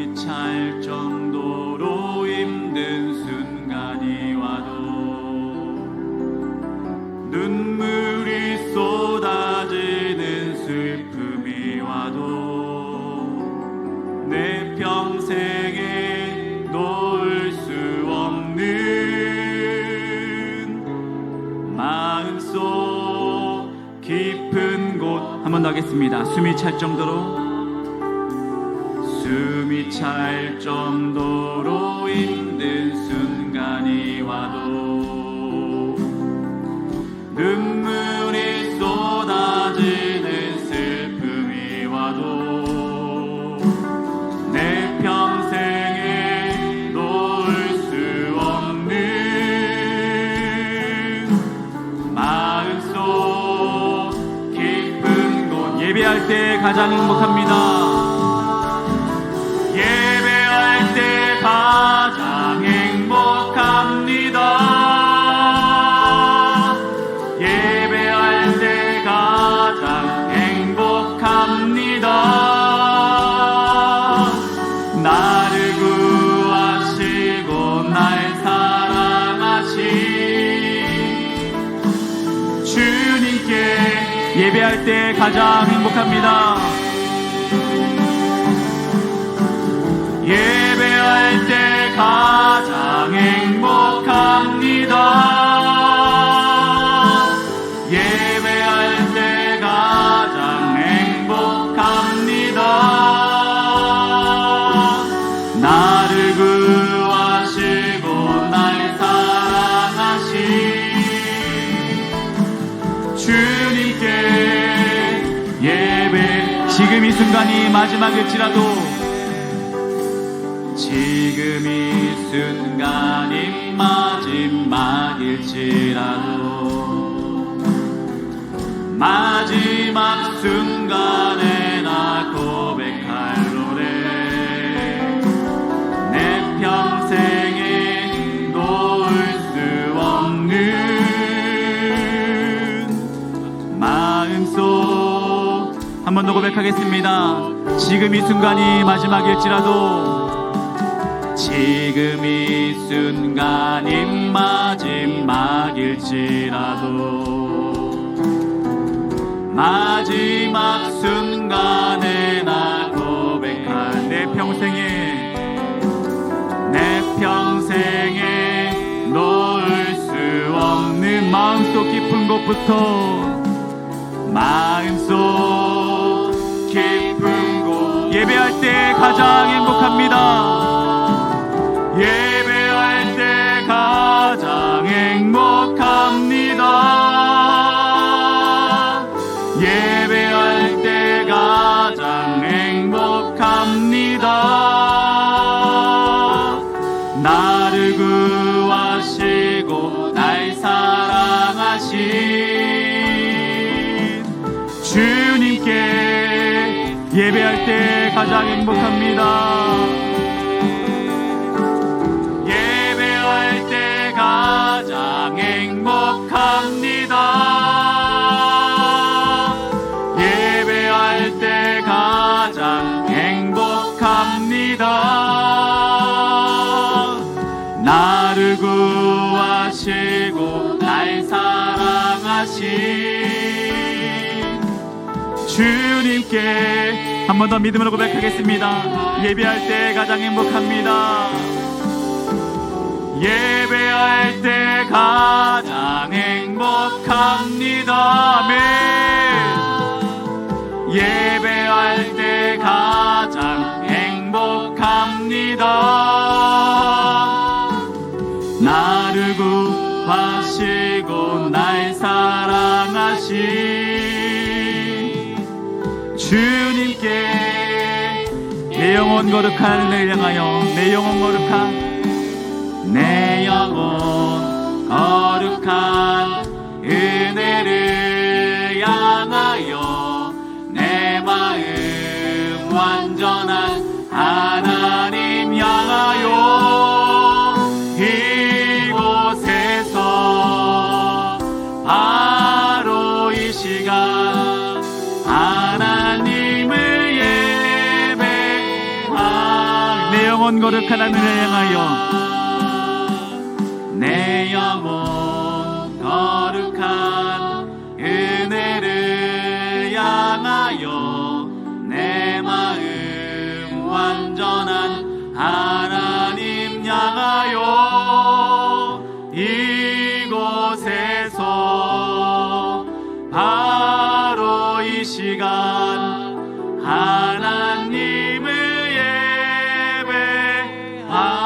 숨이 찰 정도로 힘든 순간이 와도 눈물이 쏟아지는 슬픔이 와도 내 평생에 놓을 수 없는 마음속 깊은 곳 한 번 더 하겠습니다. 숨이 찰 정도로 힘든 순간이 와도 눈물이 쏟아지는 슬픔이 와도 내 평생에 놓을 수 없는 마음속 깊은 곳. 예배할 때 가장 행복합니다. 예배할 때 가장 행복합니다. 예배할 때 가장 행복합니다. 나를 구하시고 날 사랑하신 주님께 예배할 때 가장 행복합니다. 예배할 때 가장 행복합니다. 예배할 때 가장 행복합니다. 나를 구하시고 날 사랑하신 주님께 예배. 지금 이 순간이 마지막일지라도 지금 이 순간이 마지막일지라도 마지막 순간에 나 고백할 노래 내 평생에 놓을 수 없는 마음속. 한 번 더 고백하겠습니다. 지금 이 순간이 마지막일지라도 지금 이 순간이 마지막일지라도 마지막 순간에 나 고백할 내 평생에 놓을 수 없는 마음속 깊은 곳부터 마음속 깊은 곳. 예배할 때 가장 행복합니다. 예배할 때 가장 행복합니다. 예배할 때 가장 행복합니다. 나를 구하시고 날 사랑하신 주님께 예배할 때 가장 행복합니다. 가장 행복합니다. 예배할 때 가장 행복합니다. 나를 구하시고 날 사랑하신 주님께 한 번 더 믿음으로 고백하겠습니다. 예배할 때 가장 행복합니다. 예배할 때 가장 행복합니다. 아멘. 예배할 때 가장 행복합니다. 나를 구하시고 날 사랑하신 주님께 내 영혼 거룩한 은혜를 향하여 내 영혼 거룩한 은혜를 향하여 내 마음 완전한 하나님 향하여 이곳에서 바로 이 시간 하나님을 예배하여 영원 거룩한 하늘을 향하여 내 영혼 거룩한 은혜를 향하여 내 마음 완전한 하나님 향하여 이곳에서 바로 이 시간 하나님을 예배합니다.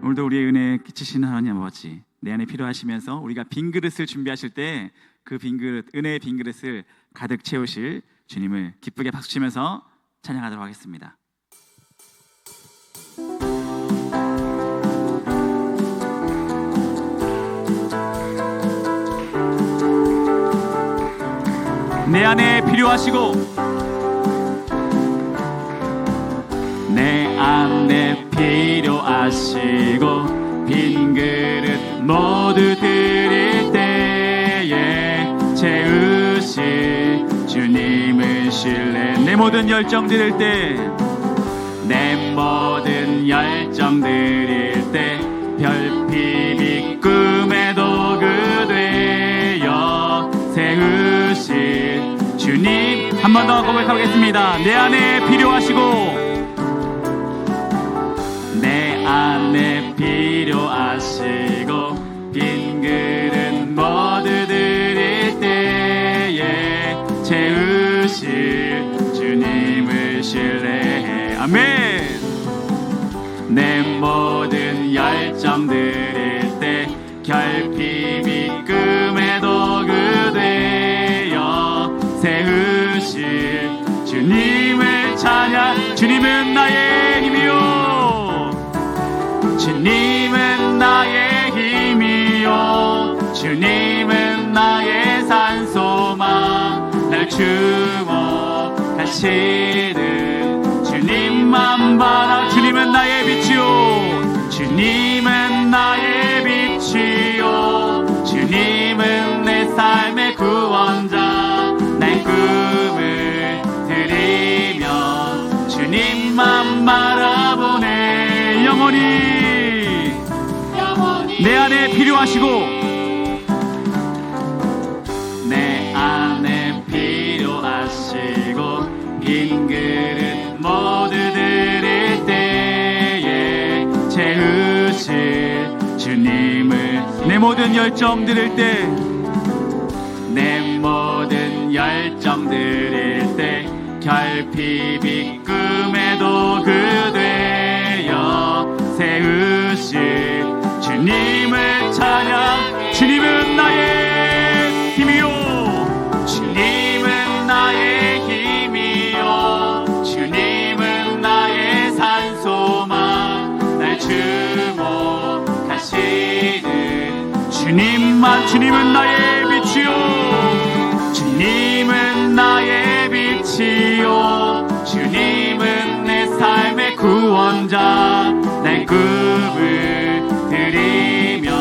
오늘도 우리의 은혜 끼치시는 하나님 아버지, 내 안에 필요하시면서 우리가 빈 그릇을 준비하실 때 그 빈 그릇, 은혜의 빈 그릇을 가득 채우실 주님을 기쁘게 박수치면서 찬양하도록 하겠습니다. 내 안에 필요하시고 내 안에 필요하시고 빈 그릇 모두 드릴 때에 채우실 주님을 신뢰. 내 모든 열정 드릴 때, 내 모든 열정 드릴 때 별빛 꿈의 도구 되어 세우실 주님. 한 번 더 고백하겠습니다. 내 안에 필요하시고 내 안에 필요하시고 빈 그릇 모두 드릴 때에 채우실 주님을 신뢰해. 아멘. 내 모든 열정 드릴 때 결핍이 꿈의 도구 되어 세우실 주님을 찬양. 주님은 나의 힘이요, 주님은 나의 힘이요, 주님은 나의 산소망. 날 주목하시는 주님만 바라. 주님은 나의 빛이요, 주님은 나의 빛이요, 주님은 내 삶의 구원자. 날 꿈을 드리며 주님만 바라보네. 영원히 내 안에 필요하시고 내 안에 필요하시고 빈 그릇 모두 드릴 때에 채우실 주님을. 내 모든 열정 드릴 때, 내 모든 열정 드릴 때 결핍이 꿈의 도구 되어 세우실 주님을 찬양. 주님은 나의 힘이요, 주님은 나의 힘이요, 주님은 나의 산소망. 날 주목하시는 주님만. 주님은 나의 빛이요, 주님은 나의 빛이요, 주님은 내 삶의 구원자. 날 꿈을 드리며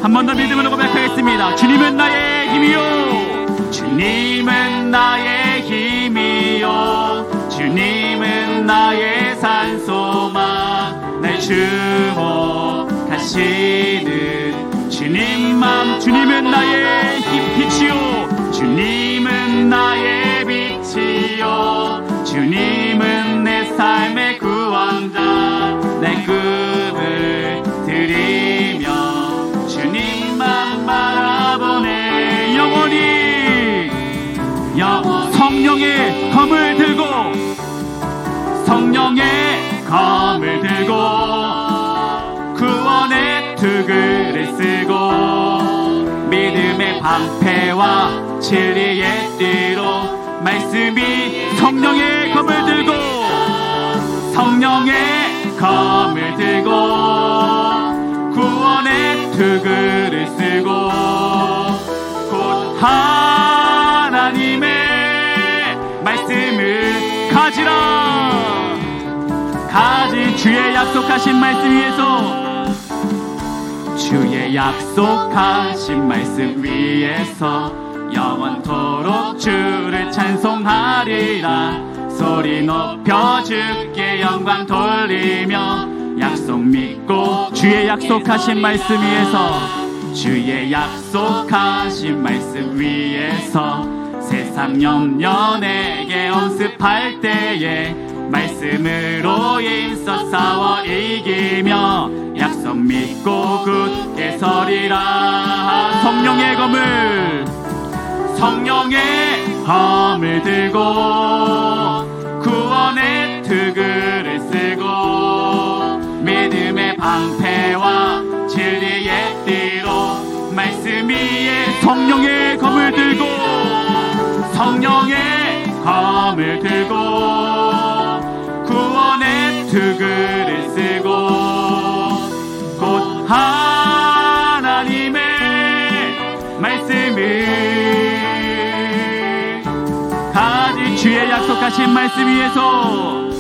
한 번 더 믿음으로 고백하겠습니다. 주님은 나의 힘이요, 주님은 나의 힘이요, 주님은 나의 산소망. 날 주목하시는 주님만. 주님은 나의 빛이요, 주님은 나의 빛이요, 주님은 내 삶의 구원자. 날 꿈을 드리며 주님만 바라보네. 영원히 성령의 검을 들고, 성령의 검을 들고 구원의 투구를 쓰고 믿음의 방패와 진리의 띠로 말씀이. 성령의 검을 들고, 성령의 검을 들고 구원의 투구를 쓰고 곧 하나님의 말씀을 가지라. 가진 주의 약속하신 말씀 위에서, 주의 약속하신 말씀 위에서 영원토록 주를 찬송하리라. 소리 높여 주께 영광 돌리며 약속 믿고 주의 약속하신 말씀 위에서, 주의 약속하신 말씀 위에서 세상 염려 내게 엄습할 때에 말씀으로 힘써 싸워 이기며 약속 믿고 굳게 서리라. 성령의 검을, 성령의 검을 들고 구원의 투구를 쓰고 믿음의 방패와 진리의 띠로 말씀 위에 성령의 검을 들고, 성령의 검을 들고 구원의 투구를 쓰고 곧 하나님의 말씀을 가진 주의 약속하신 말씀 위에서,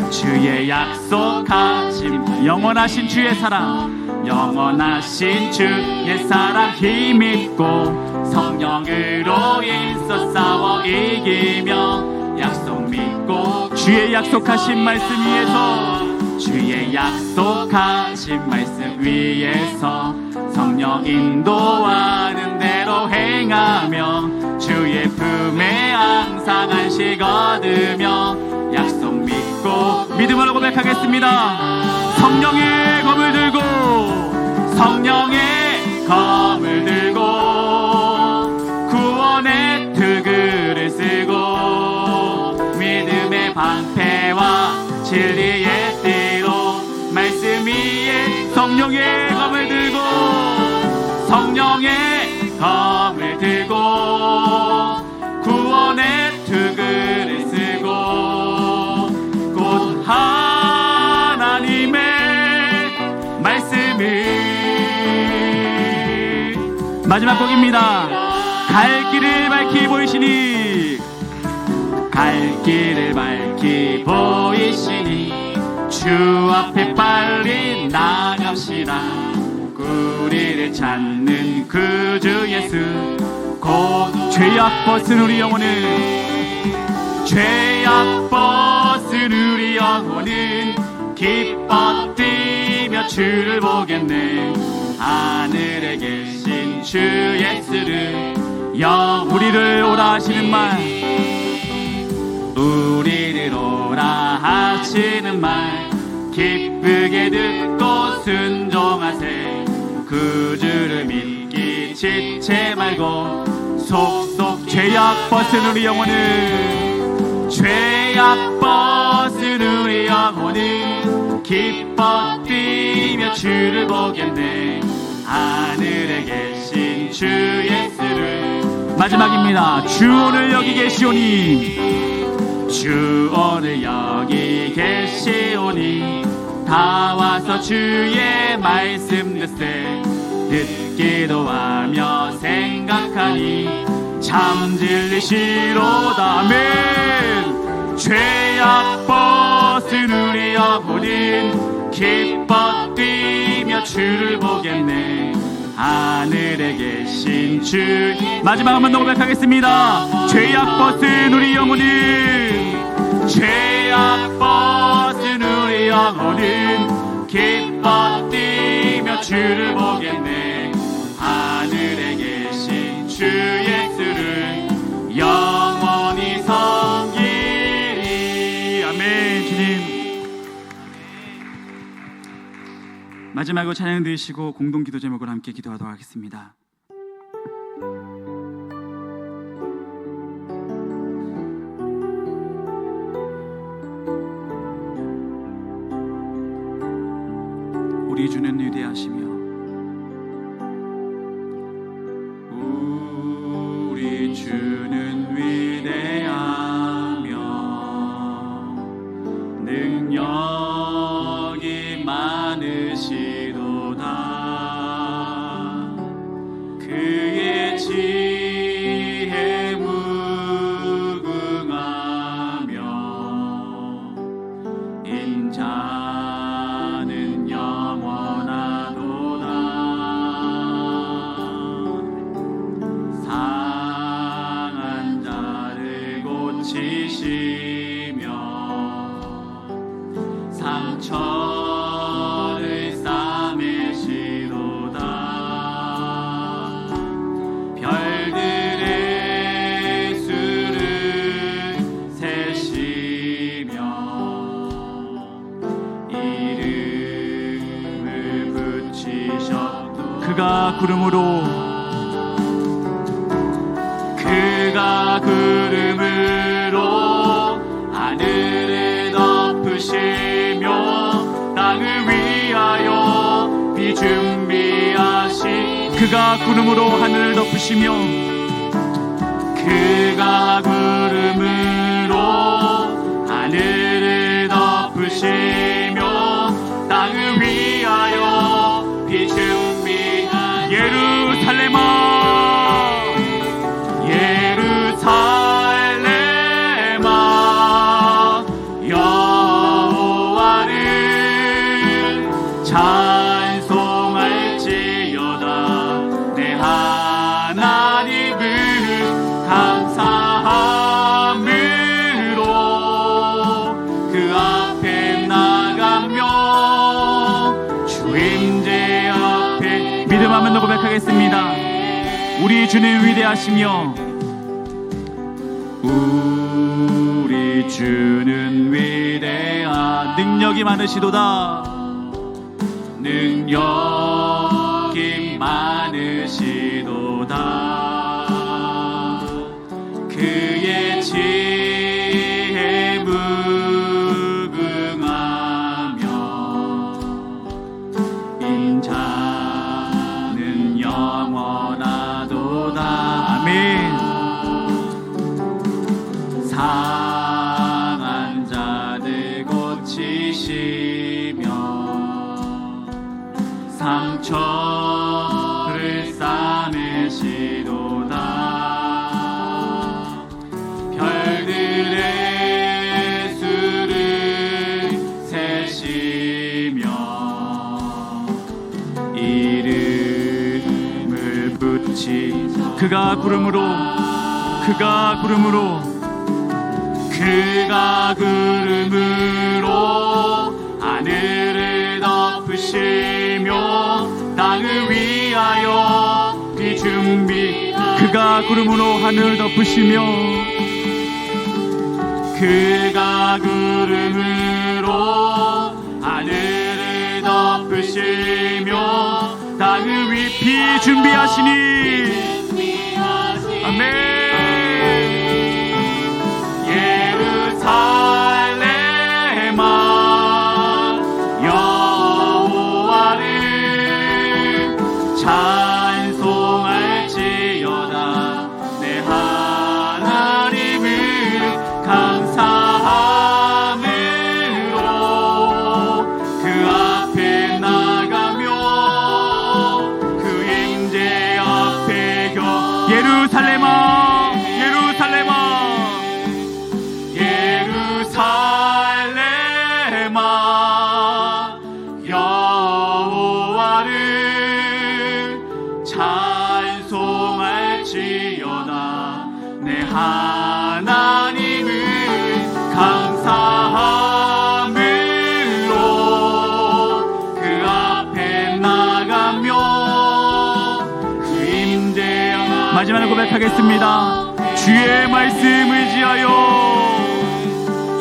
주의 약속하신 영원하신 주의 사랑, 영원하신 주의 사랑 힘입고 성령으로 힘써 싸워 이기며 약속 믿고 주의 약속하신 말씀 위에서, 주의 약속하신 말씀 위에서 성령 인도하는 대로 행하며 주의 품에 항상 안식 얻으며 약속 믿고 믿음으로 고백하겠습니다. 성령의 검을 들고, 성령의 검을 들고 구원의 투구를 쓰고 믿음의 방패와 진리의 띠로 말씀 위에 성령의 검을 들고, 성령의 검을 들고 구원의 투구를 쓰고 곧 하나님의 말씀을. 마지막 곡입니다. 갈 길을 밝히 보이시니, 갈 길을 밝히 보이시니 주 앞에 빨리 나갑시다. 우리를 찾는 구주 예수 곧 죄악 벗은 우리 영혼은, 죄악 벗은 우리 영혼은 기뻐 뛰며 주를 보겠네. 하늘에 계신 주 예수를 우리를 오라 하시는 말, 우리를 오라 하시는 말 기쁘게 듣고 순종하세. 구주를 믿기 지체 말고 속속 죄악 벗은 우리 영혼은, 죄악 벗은 우리 영혼은 기뻐 뛰며 주를 보겠네. 하늘에 계신 주 예수를. 마지막입니다. 주 오늘 여기 계시오니, 주 오늘 여기 계시오니 다 와서 주의 말씀 듣세. 듣기도 하며 생각하니 참 진리시로다. 아멘. 죄악 벗은 우리 영혼은 기뻐 뛰며 주를 보겠네. 하늘에 계신 주. 마지막 한번 더 고백하겠습니다. 죄악 벗은 우리 영혼은, 죄악 벗은 우리 영혼은 기뻐 뛰며 주를 보겠네. 하늘에 계신 주 예수를 영원히 섬기리. 아멘. 주님, 마지막으로 찬양 드리시고 공동 기도 제목을 함께 기도하도록 하겠습니다. 우리 주는 위대하시며, 우리 주는 위대하며 능력이 많으시도다. 그의 지혜 무궁하며 인자는 영원하도다. 그가 구름으로 하늘을 덮으시며 땅을 위하여 비 준비하신 그가 구름으로 하늘을 덮으시며 그가 구름으로 하늘을 덮으시며 땅을 위하여 비 준비하신 예루살렘아 여호와를 찬송할지어다 내 하나님을 감사함으로 그 앞에 나가며 주 임재 앞에 믿음하면 고백하겠습니다. 우리 주님 위대하시며 우리 주는 위대한 능력이 많으시도다 능력이 많으시도다 그의 지혜에 무궁하며 인자는 영원하도다 아멘. 상한 자들 고치시며 상처를 싸매시도다 별들의 수를 세시며 이름을 붙이사 그가 구름으로 하늘을 덮으시며 땅을 위하여 비 준비 그가 구름으로 하늘을 덮으시며 그가 구름으로 하늘을 덮으시며 땅을 위 비 준비하시니 아멘. 예루살렘아 여호와를 찬송할지어다 내 하나님을 감사함으로 그 앞에 나가며 그 임재 앞에 예루살렘아 여호와를 찬송할지어다 내 하나님을 감사함으로 그 앞에 나가며 그 임재 마지막으로 고백하겠습니다.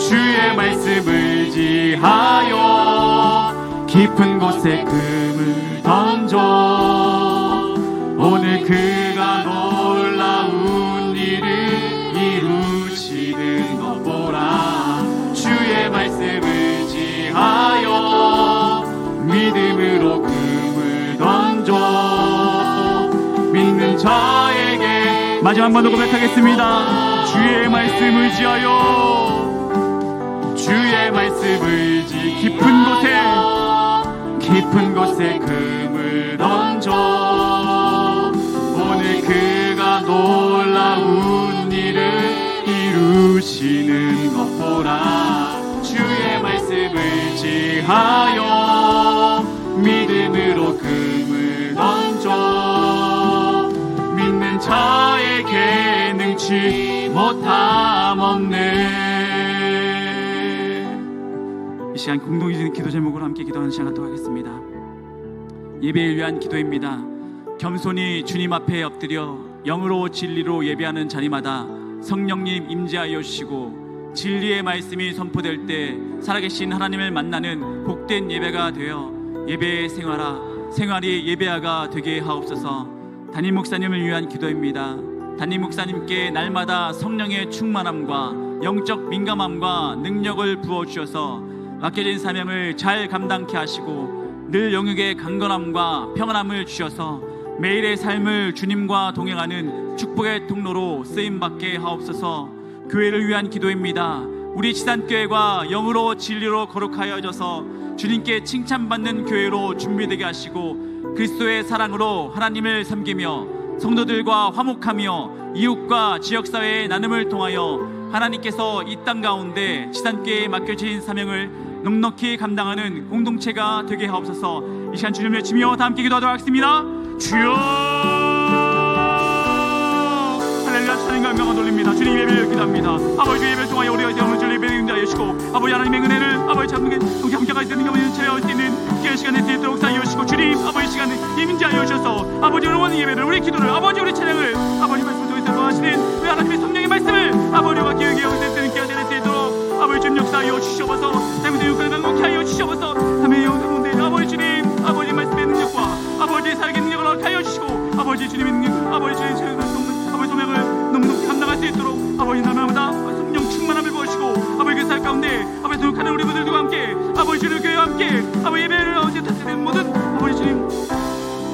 주의 말씀을 지하여 깊은 곳에 금을 던져 오늘 그가 놀라운 일을 이루시는 것 보라. 주의 말씀을 지하여 믿음으로 금을 던져 믿는 자에게 마지막 한 번 더 고백하겠습니다. 주의 말씀을 지하여 깊은 곳에 금을 던져 오늘 그가 놀라운 일을 이루시는 것 보라. 주의 말씀을 지하여 믿음으로 금을 던져 믿는 자에게 능치 못함 없네. 이 시간 공동의 기도 제목으로 함께 기도하는 시간 갖도록 하겠습니다. 예배를 위한 기도입니다. 겸손히 주님 앞에 엎드려 영으로 진리로 예배하는 자리마다 성령님 임재하여 주시고 진리의 말씀이 선포될 때 살아계신 하나님을 만나는 복된 예배가 되어 예배 생활화 생활이 예배화가 되게 하옵소서. 담임 목사님을 위한 기도입니다. 담임 목사님께 날마다 성령의 충만함과 영적 민감함과 능력을 부어주셔서 맡겨진 사명을 잘 감당케 하시고 늘 영육의 강건함과 평안함을 주셔서 매일의 삶을 주님과 동행하는 축복의 통로로 쓰임받게 하옵소서. 교회를 위한 기도입니다. 우리 지산교회가 영으로 진리로 거룩하여져서 주님께 칭찬받는 교회로 준비되게 하시고 그리스도의 사랑으로 하나님을 섬기며 성도들과 화목하며 이웃과 지역사회의 나눔을 통하여 하나님께서 이 땅 가운데 지산교회에 맡겨진 사명을 넉넉히 감당하는 공동체가 되게 하옵소서. 이 시간 주님을 외치며 다 함께 기도하도록 하겠습니다. 주여, 할렐루야. 찬양과 영광을 돌립니다. 주님 예배를 기도합니다. 아버지 예배를 통하여 우리가 이제 오늘 주님 예배를 인도하여 주시고 아버지 하나님의 은혜를 아버지 참게 함께 갈 수 있는 아버지 체험할 수 있는 귀한 시간에 되도록 사여 주시고 주님 아버지 시간에 임재하여 주셔서 아버지 오늘 예배를 우리 기도를 아버지 우리 찬양을 아버지 말씀 통해서 하시는 우리 하나님의 성령의 말씀을 아버지와 기억에 여기서 귀한 시간에 되도록 아버지 주님 역사하여 주시옵소서. 잘못된 육간을 강력히 하여 주시옵소서. 하나님의 영광 가운데 아버지 주님 아버지 말씀의 능력과 아버지 살게 능력을 허락하여 주시고 아버지 주님의 능력 아버지 주님의 아버지 소명을 넉넉히 감당할 수 있도록 아버지 날마다 성령 충만함을 부으시고 아버지 그 살 가운데 아버지 노력하는 우리 분들과 함께 아버지 주님 교회와 함께 아버지 예배를 아버지 다스리는 모든 아버지 주님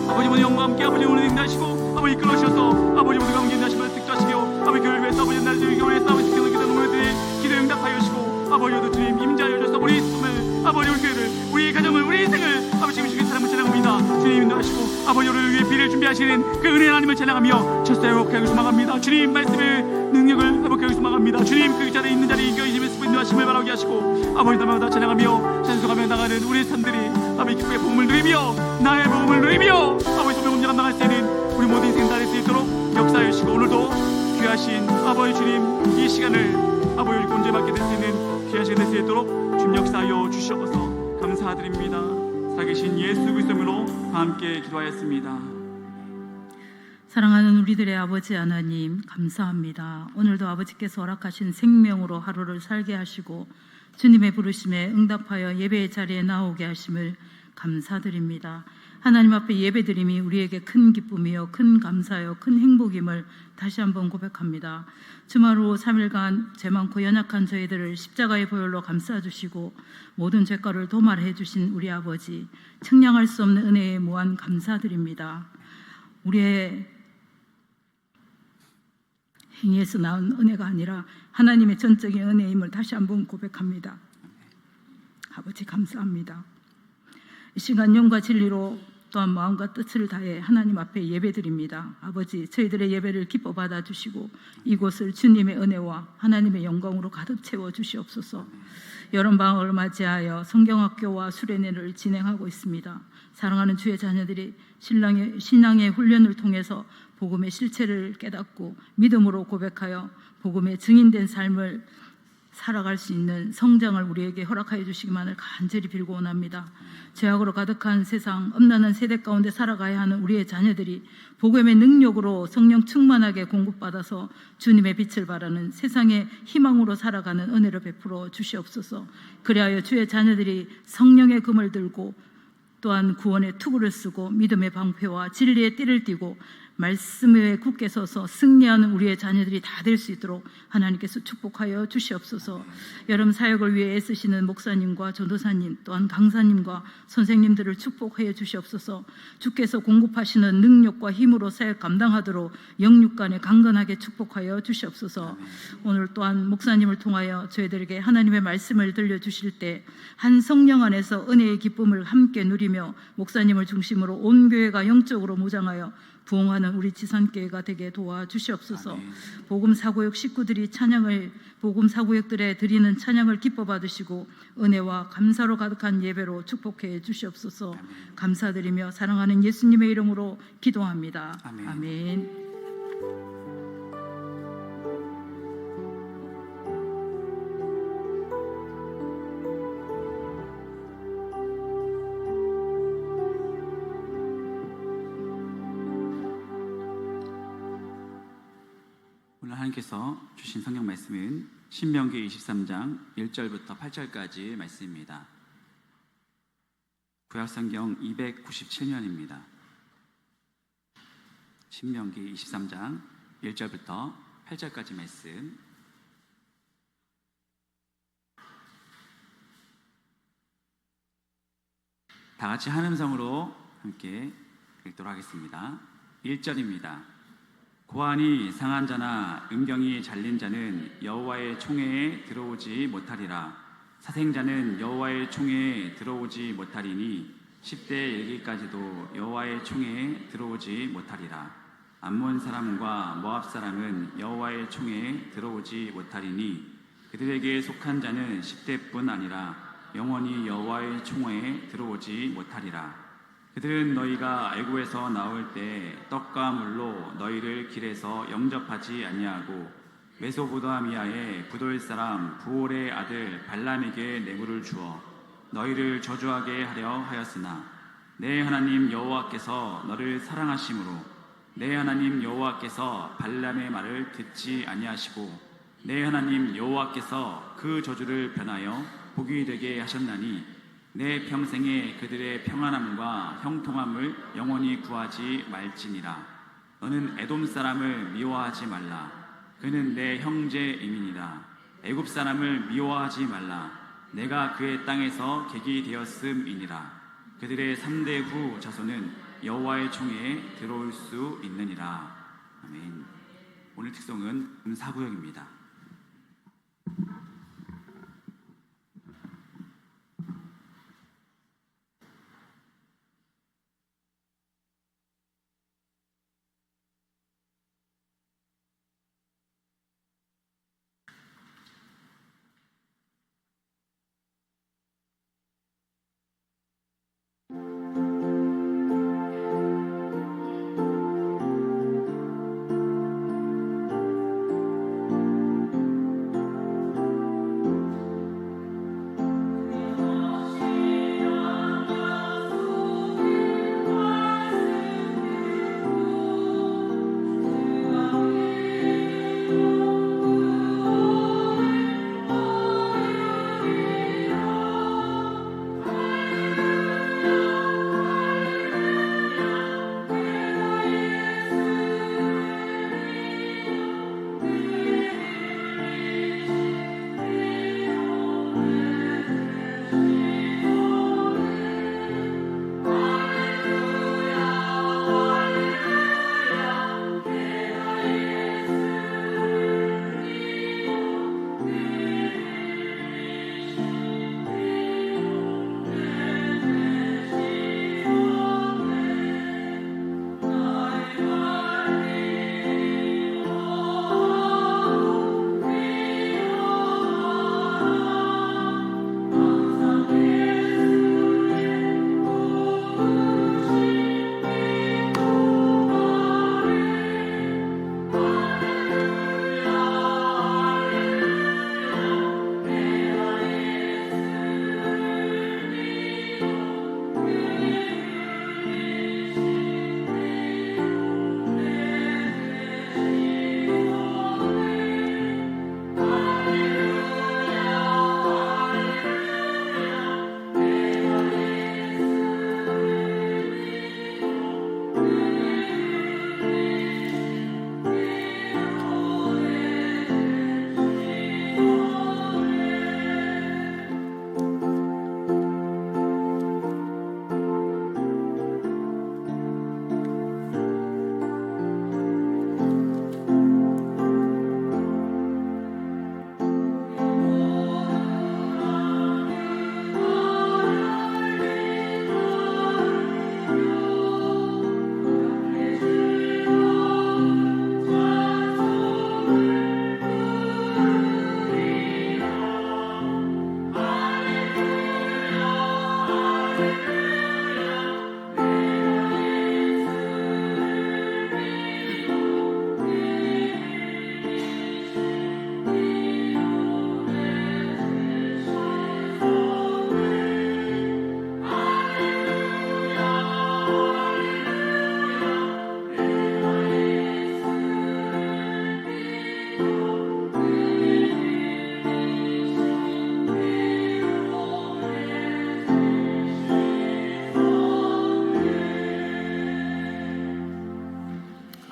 아버지 모든 영광과 함께 아버지 오늘 인도하시고 아버지 이끌어 주셔서 아버지 우리가 함께 인도하시고 특조하시며 아버지 교회를 위해서 아버지 날 주님 교회에 위해서 아버지 기도를 기도하는 모두의 기도에 응답하여 주시고 아버지 오늘 주님 임재하여 주셔서 우리 삶을 아버지 우리 교회를 우리 가정을 우리 인생을 아버지 주님의 사랑을 찬양합니다. 주님 인도하시고 아버지 우리를 위해 비를 준비하시는 그 은혜 하나님을 찬양하며 첫사에 회복하여 소망합니다. 주님 말씀의 능력을 회복하여 소망합니다. 주님 그 자리에 있는 자리에 이겨주심의 습 인도하심을 바라게 하시고 아버지 날마다 찬양하며 찬송하며 나가는 우리 삶들이 아버지 기쁘게 복음을 누리며 나의 복음을 누리며 아버지 소명을 감당할 수 있는 우리 모든 인생 다 될 수 있도록 역사해 주시고 오늘도 귀하신 아버지 주님 이 시간을 아버지 우리 본주에 맡게 될 수 있는 귀한 시간 될 수 있도록 주님 역사하여 주시옵소서. 감사드립니다. 살아계신 예수 그리스도로 함께 기도하였습니다. 사랑하는 우리들의 아버지 하나님 감사합니다. 오늘도 아버지께서 허락하신 생명으로 하루를 살게 하시고 주님의 부르심에 응답하여 예배의 자리에 나오게 하심을 감사드립니다. 하나님 앞에 예배드림이 우리에게 큰 기쁨이요 큰 감사요 큰 행복임을 다시 한번 고백합니다. 주말 후 3일간 죄 많고 연약한 저희들을 십자가의 보혈로 감싸주시고 모든 죄가를 도말해 주신 우리 아버지 측량할 수 없는 은혜에 무한 감사드립니다. 우리의 행위에서 나온 은혜가 아니라 하나님의 전적인 은혜임을 다시 한번 고백합니다. 아버지 감사합니다. 이 시간 영과 진리로 또한 마음과 뜻을 다해 하나님 앞에 예배드립니다. 아버지 저희들의 예배를 기뻐 받아주시고 이곳을 주님의 은혜와 하나님의 영광으로 가득 채워 주시옵소서. 여름방학을 맞이하여 성경학교와 수련회를 진행하고 있습니다. 사랑하는 주의 자녀들이 신앙의 훈련을 통해서 복음의 실체를 깨닫고 믿음으로 고백하여 복음의 증인된 삶을 살아갈 수 있는 성장을 우리에게 허락하여 주시기만을 간절히 빌고 원합니다. 죄악으로 가득한 세상, 엄난한 세대 가운데 살아가야 하는 우리의 자녀들이 복음의 능력으로 성령 충만하게 공급받아서 주님의 빛을 발하는 세상의 희망으로 살아가는 은혜를 베풀어 주시옵소서. 그리하여 주의 자녀들이 성령의 금을 들고 또한 구원의 투구를 쓰고 믿음의 방패와 진리의 띠를 띠고 말씀에 굳게 서서 승리하는 우리의 자녀들이 다 될 수 있도록 하나님께서 축복하여 주시옵소서. 여름 사역을 위해 애쓰시는 목사님과 전도사님 또한 강사님과 선생님들을 축복하여 주시옵소서. 주께서 공급하시는 능력과 힘으로 사역 감당하도록 영육간에 강건하게 축복하여 주시옵소서. 오늘 또한 목사님을 통하여 저희들에게 하나님의 말씀을 들려주실 때 한 성령 안에서 은혜의 기쁨을 함께 누리며 목사님을 중심으로 온 교회가 영적으로 무장하여 부흥하는 우리 지산교회가 되게 도와주시옵소서. 복음사구역 식구들이 복음사구역들에 드리는 찬양을 기뻐 받으시고 은혜와 감사로 가득한 예배로 축복해 주시옵소서. 감사드리며 사랑하는 예수님의 이름으로 기도합니다. 아멘. 아멘. 오늘 하나님께서 주신 성경 말씀은 신명기 23장 1절부터 8절까지 말씀입니다. 구약성경 297면입니다. 신명기 23장 1절부터 8절까지 말씀. 다 같이 한 음성으로 함께 읽도록 하겠습니다. 1절입니다. 고환이 상한 자나 음경이 잘린 자는 여호와의 총회에 들어오지 못하리라. 사생자는 여호와의 총회에 들어오지 못하리니 10대 일기까지도 여호와의 총회에 들어오지 못하리라. 암몬 사람과 모압 사람은 여호와의 총회에 들어오지 못하리니 그들에게 속한 자는 10대뿐 아니라 영원히 여호와의 총회에 들어오지 못하리라. 그들은 너희가 애굽에서 나올 때 떡과 물로 너희를 길에서 영접하지 아니하고 메소포다미아의 부돌 사람 부올의 아들 발람에게 뇌물을 주어 너희를 저주하게 하려 하였으나 내 하나님 여호와께서 너를 사랑하심으로 내 하나님 여호와께서 발람의 말을 듣지 아니하시고 내 하나님 여호와께서 그 저주를 변하여 복이 되게 하셨나니 내 평생에 그들의 평안함과 형통함을 영원히 구하지 말지니라. 너는 에돔 사람을 미워하지 말라. 그는 내 형제임이니라. 애굽 사람을 미워하지 말라. 내가 그의 땅에서 객이 되었음이니라. 그들의 3대 후 자손은 여호와의 총회에 들어올 수 있느니라. 아멘. 오늘 특송은 사구역입니다.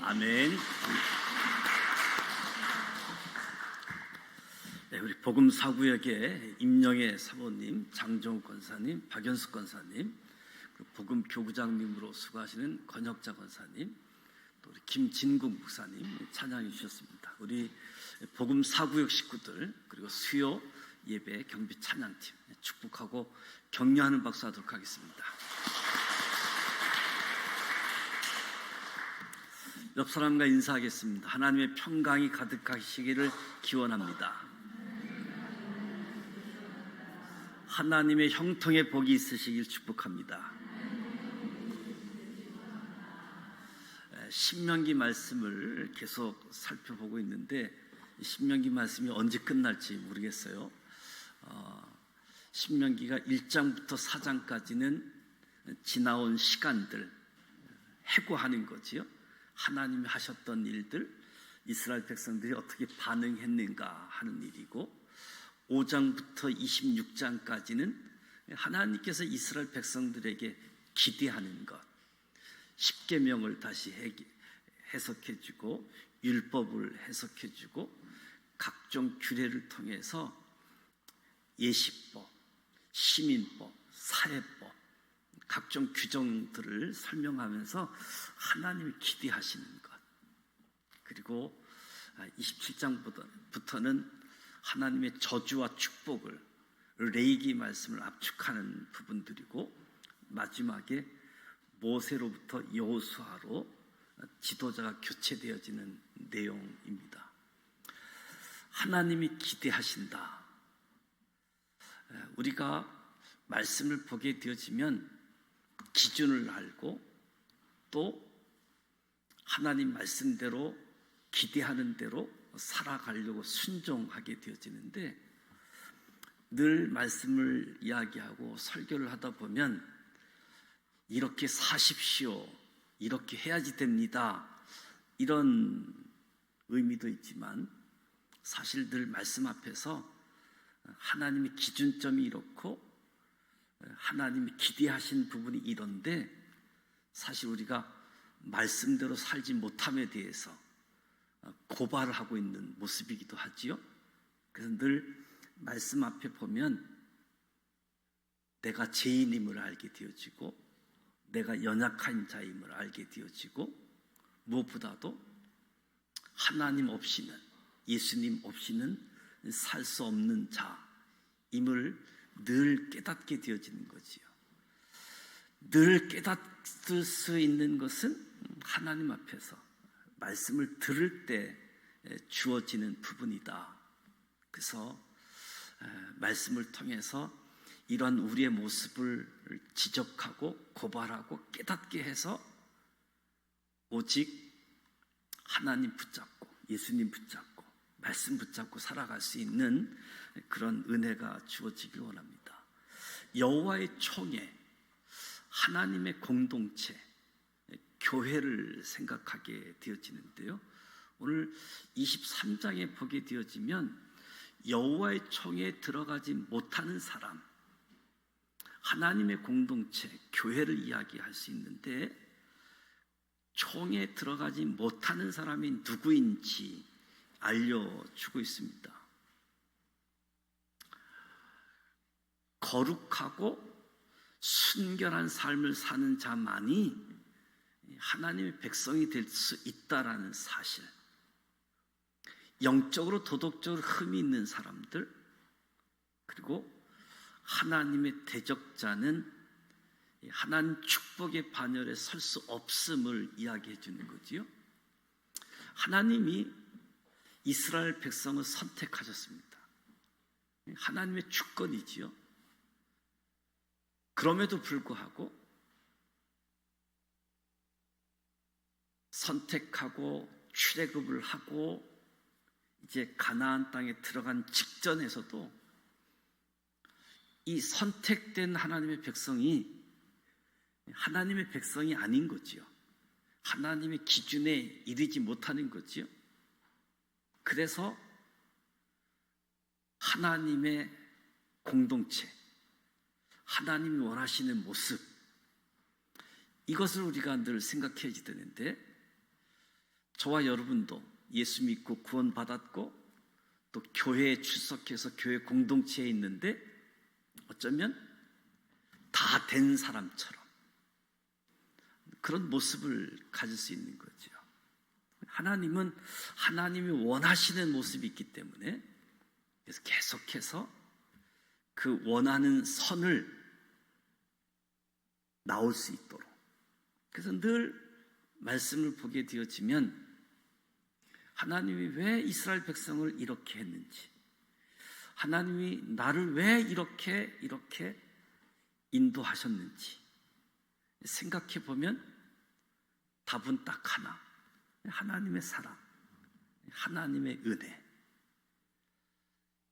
아멘. 네, 우리 복음사구역의 임영애 사모님, 장정욱 권사님, 박연숙 권사님, 복음 교부장님으로 수고하시는 권혁자 권사님, 또 우리 김진국 목사님 찬양해 주셨습니다. 우리 복음 사구역 식구들 그리고 수요 예배 경비 찬양팀 축복하고 격려하는 박수 하도록 하겠습니다. 옆 사람과 인사하겠습니다. 하나님의 평강이 가득하시기를 기원합니다. 하나님의 형통의 복이 있으시길 축복합니다. 신명기 말씀을 계속 살펴보고 있는데 신명기 말씀이 언제 끝날지 모르겠어요. 신명기가 1장부터 4장까지는 지나온 시간들 해고하는 거지요. 하나님이 하셨던 일들, 이스라엘 백성들이 어떻게 반응했는가 하는 일이고, 5장부터 26장까지는 하나님께서 이스라엘 백성들에게 기대하는 것, 십계명을 다시 해석해주고 율법을 해석해주고 각종 규례를 통해서 예시법, 시민법, 사회법, 각종 규정들을 설명하면서 하나님이 기대하시는 것, 그리고 27장부터는 하나님의 저주와 축복을 레위기 말씀을 압축하는 부분들이고, 마지막에 모세로부터 여호수아로 지도자가 교체되어지는 내용입니다. 하나님이 기대하신다. 우리가 말씀을 보게 되어지면 기준을 알고 또 하나님 말씀대로 기대하는 대로 살아가려고 순종하게 되어지는데, 늘 말씀을 이야기하고 설교를 하다 보면 이렇게 사십시오, 이렇게 해야지 됩니다, 이런 의미도 있지만 사실 늘 말씀 앞에서 하나님의 기준점이 이렇고 하나님이 기대하신 부분이 이런데, 사실 우리가 말씀대로 살지 못함에 대해서 고발을 하고 있는 모습이기도 하지요. 그래서 늘 말씀 앞에 보면 내가 죄인임을 알게 되어지고 내가 연약한 자임을 알게 되어지고, 무엇보다도 하나님 없이는, 예수님 없이는 살 수 없는 자임을 늘 깨닫게 되어지는 거지요. 늘 깨닫을 수 있는 것은 하나님 앞에서 말씀을 들을 때 주어지는 부분이다. 그래서 말씀을 통해서 이런 우리의 모습을 지적하고 고발하고 깨닫게 해서 오직 하나님 붙잡고 예수님 붙잡고 말씀 붙잡고 살아갈 수 있는 그런 은혜가 주어지길 원합니다. 여호와의 총회, 하나님의 공동체, 교회를 생각하게 되어지는데요, 오늘 23장에 보게 되어지면 여호와의 총회에 들어가지 못하는 사람, 하나님의 공동체, 교회를 이야기할 수 있는데, 총회에 들어가지 못하는 사람이 누구인지 알려주고 있습니다. 거룩하고 순결한 삶을 사는 자만이 하나님의 백성이 될 수 있다라는 사실, 영적으로 도덕적으로 흠이 있는 사람들, 그리고 하나님의 대적자는 하나님 축복의 반열에 설 수 없음을 이야기해 주는 거지요. 하나님이 이스라엘 백성을 선택하셨습니다. 하나님의 주권이지요. 그럼에도 불구하고 선택하고 출애굽을 하고 이제 가나안 땅에 들어간 직전에서도 이 선택된 하나님의 백성이 하나님의 백성이 아닌 거지요. 하나님의 기준에 이르지 못하는 거지요. 그래서 하나님의 공동체, 하나님이 원하시는 모습, 이것을 우리가 늘 생각해야 되는데, 저와 여러분도 예수 믿고 구원받았고 또 교회에 출석해서 교회 공동체에 있는데 어쩌면 다 된 사람처럼 그런 모습을 가질 수 있는 거죠. 하나님은 하나님이 원하시는 모습이 있기 때문에 그래서 계속해서 그 원하는 선을 나올 수 있도록, 그래서 늘 말씀을 보게 되어지면 하나님이 왜 이스라엘 백성을 이렇게 했는지, 하나님이 나를 왜 이렇게 인도하셨는지 생각해 보면 답은 딱 하나: 하나님의 사랑, 하나님의 은혜.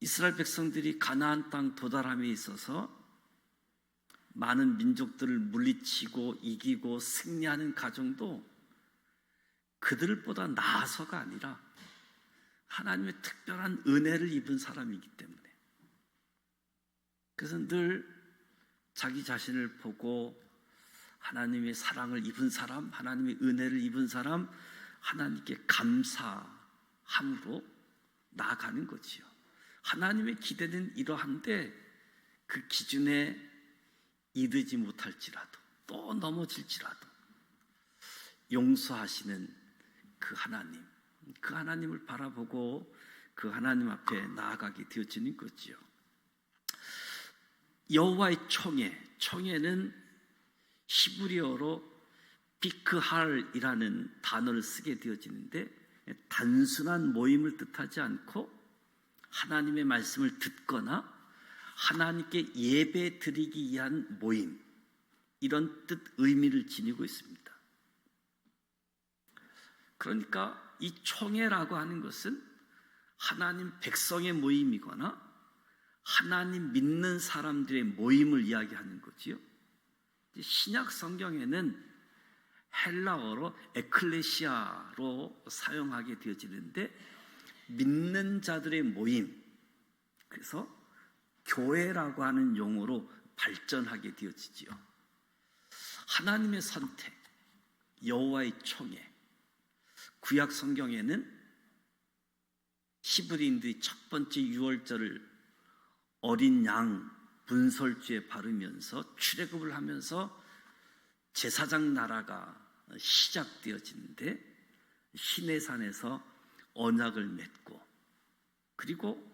이스라엘 백성들이 가나안 땅 도달함에 있어서 많은 민족들을 물리치고 이기고 승리하는 과정도 그들보다 나아서가 아니라 하나님의 특별한 은혜를 입은 사람이기 때문에, 그래서 늘 자기 자신을 보고 하나님의 사랑을 입은 사람, 하나님의 은혜를 입은 사람, 하나님께 감사함으로 나아가는 거지요. 하나님의 기대는 이러한데 그 기준에 이르지 못할지라도, 또 넘어질지라도 용서하시는 그 하나님, 그 하나님을 바라보고 그 하나님 앞에 나아가게 되어지는 거지요. 여호와의 총회는 히브리어로 비크할이라는 단어를 쓰게 되어지는데, 단순한 모임을 뜻하지 않고 하나님의 말씀을 듣거나 하나님께 예배 드리기 위한 모임, 이런 뜻, 의미를 지니고 있습니다. 그러니까 이 총회라고 하는 것은 하나님 백성의 모임이거나 하나님 믿는 사람들의 모임을 이야기하는 거지요. 신약 성경에는 헬라어로 에클레시아로 사용하게 되어지는데, 믿는 자들의 모임, 그래서 교회라고 하는 용어로 발전하게 되어지지요. 하나님의 선택, 여호와의 총회. 구약 성경에는 히브리인들이 첫 번째 유월절을 어린 양 분설주에 바르면서 출애굽을 하면서 제사장 나라가 시작되어지는데, 시내산에서 언약을 맺고, 그리고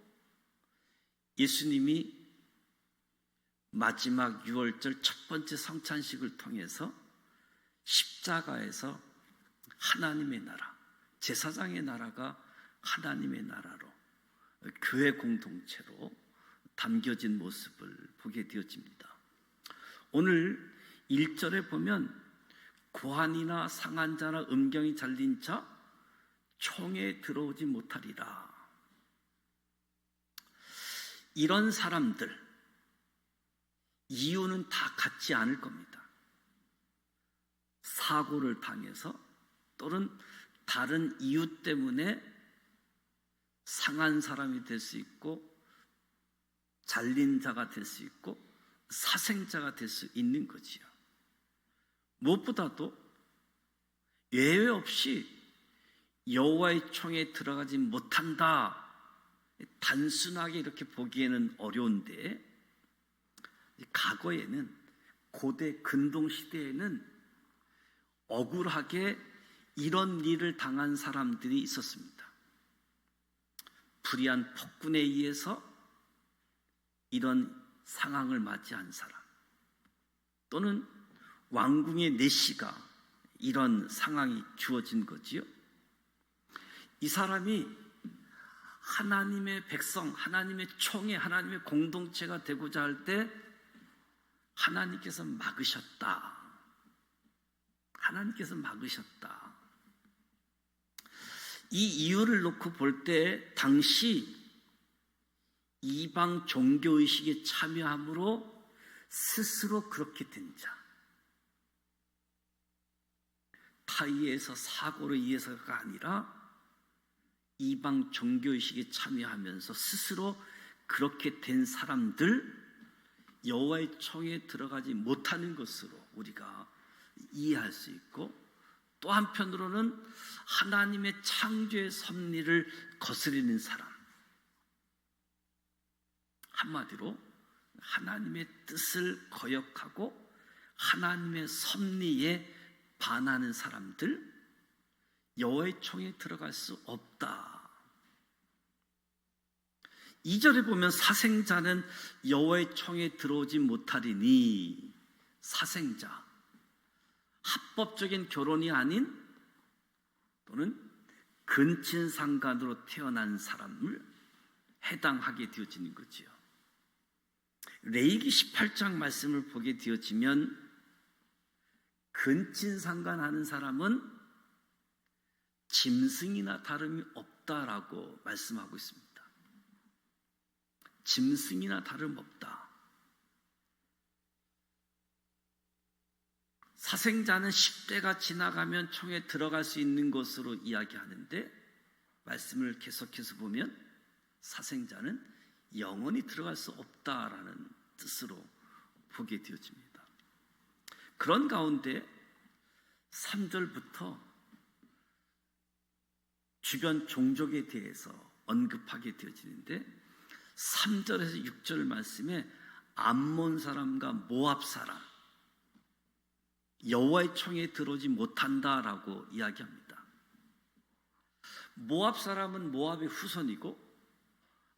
예수님이 마지막 유월절 첫 번째 성찬식을 통해서 십자가에서 하나님의 나라, 제사장의 나라가 하나님의 나라로, 교회 공동체로 담겨진 모습을 보게 되어집니다. 오늘 1절에 보면 고환이나 상한자나 음경이 잘린 자 총에 들어오지 못하리라. 이런 사람들, 이유는 다 같지 않을 겁니다. 사고를 당해서 또는 다른 이유 때문에 상한 사람이 될 수 있고, 잘린 자가 될 수 있고, 사생자가 될 수 있는 거지요. 무엇보다도 예외 없이 여호와의 총에 들어가지 못한다, 단순하게 이렇게 보기에는 어려운데, 과거에는, 고대 근동 시대에는 억울하게 이런 일을 당한 사람들이 있었습니다. 불의한 폭군에 의해서 이런 상황을 맞이한 사람, 또는 왕궁의 내시가 이런 상황이 주어진 거지요. 이 사람이 하나님의 백성, 하나님의 총회, 하나님의 공동체가 되고자 할 때 하나님께서 막으셨다. 하나님께서 막으셨다. 이 이유를 놓고 볼 때 당시 이방 종교의식에 참여함으로 스스로 그렇게 된 자, 타의에서 사고로 인해서가 아니라 이방 종교의식에 참여하면서 스스로 그렇게 된 사람들, 여호와의 총에 들어가지 못하는 것으로 우리가 이해할 수 있고, 또 한편으로는 하나님의 창조의 섭리를 거스르는 사람, 한마디로 하나님의 뜻을 거역하고 하나님의 섭리에 반하는 사람들, 여호와의 총에 들어갈 수 없다. 2절에 보면 사생자는 여호와의 총에 들어오지 못하리니, 사생자, 합법적인 결혼이 아닌 또는 근친상간으로 태어난 사람을 해당하게 되어지는 거지요. 레위기 18장 말씀을 보게 되어지면 근친상간하는 사람은 짐승이나 다름이 없다라고 말씀하고 있습니다. 짐승이나 다름없다. 사생자는 10대가 지나가면 총에 들어갈 수 있는 것으로 이야기하는데, 말씀을 계속해서 보면 사생자는 영원히 들어갈 수 없다라는 뜻으로 보게 되어집니다. 그런 가운데 3절부터 주변 종족에 대해서 언급하게 되어지는데, 3절에서 6절 말씀에 암몬 사람과 모압 사람, 여호와의 총에 들어오지 못한다라고 이야기합니다. 모압 사람은 모압의 후손이고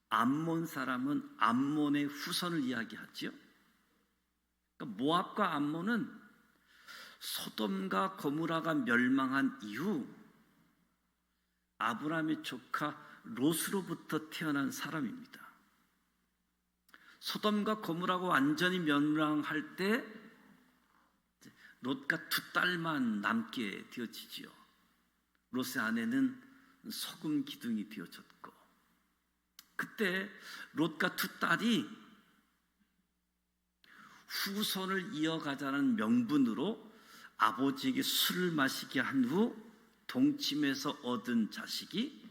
암몬 사람은 암몬의 후손을 이야기하지요. 그러니까 모압과 암몬은 소돔과 고모라가 멸망한 이후 아브라함의 조카 롯으로부터 태어난 사람입니다. 소돔과 고모라가 완전히 멸망할 때 롯과 2딸만 남게 되어지지요. 롯의 아내는 소금 기둥이 되어졌고, 그때 롯과 2딸이 후손을 이어가자는 명분으로 아버지에게 술을 마시게 한 후 동침해서 얻은 자식이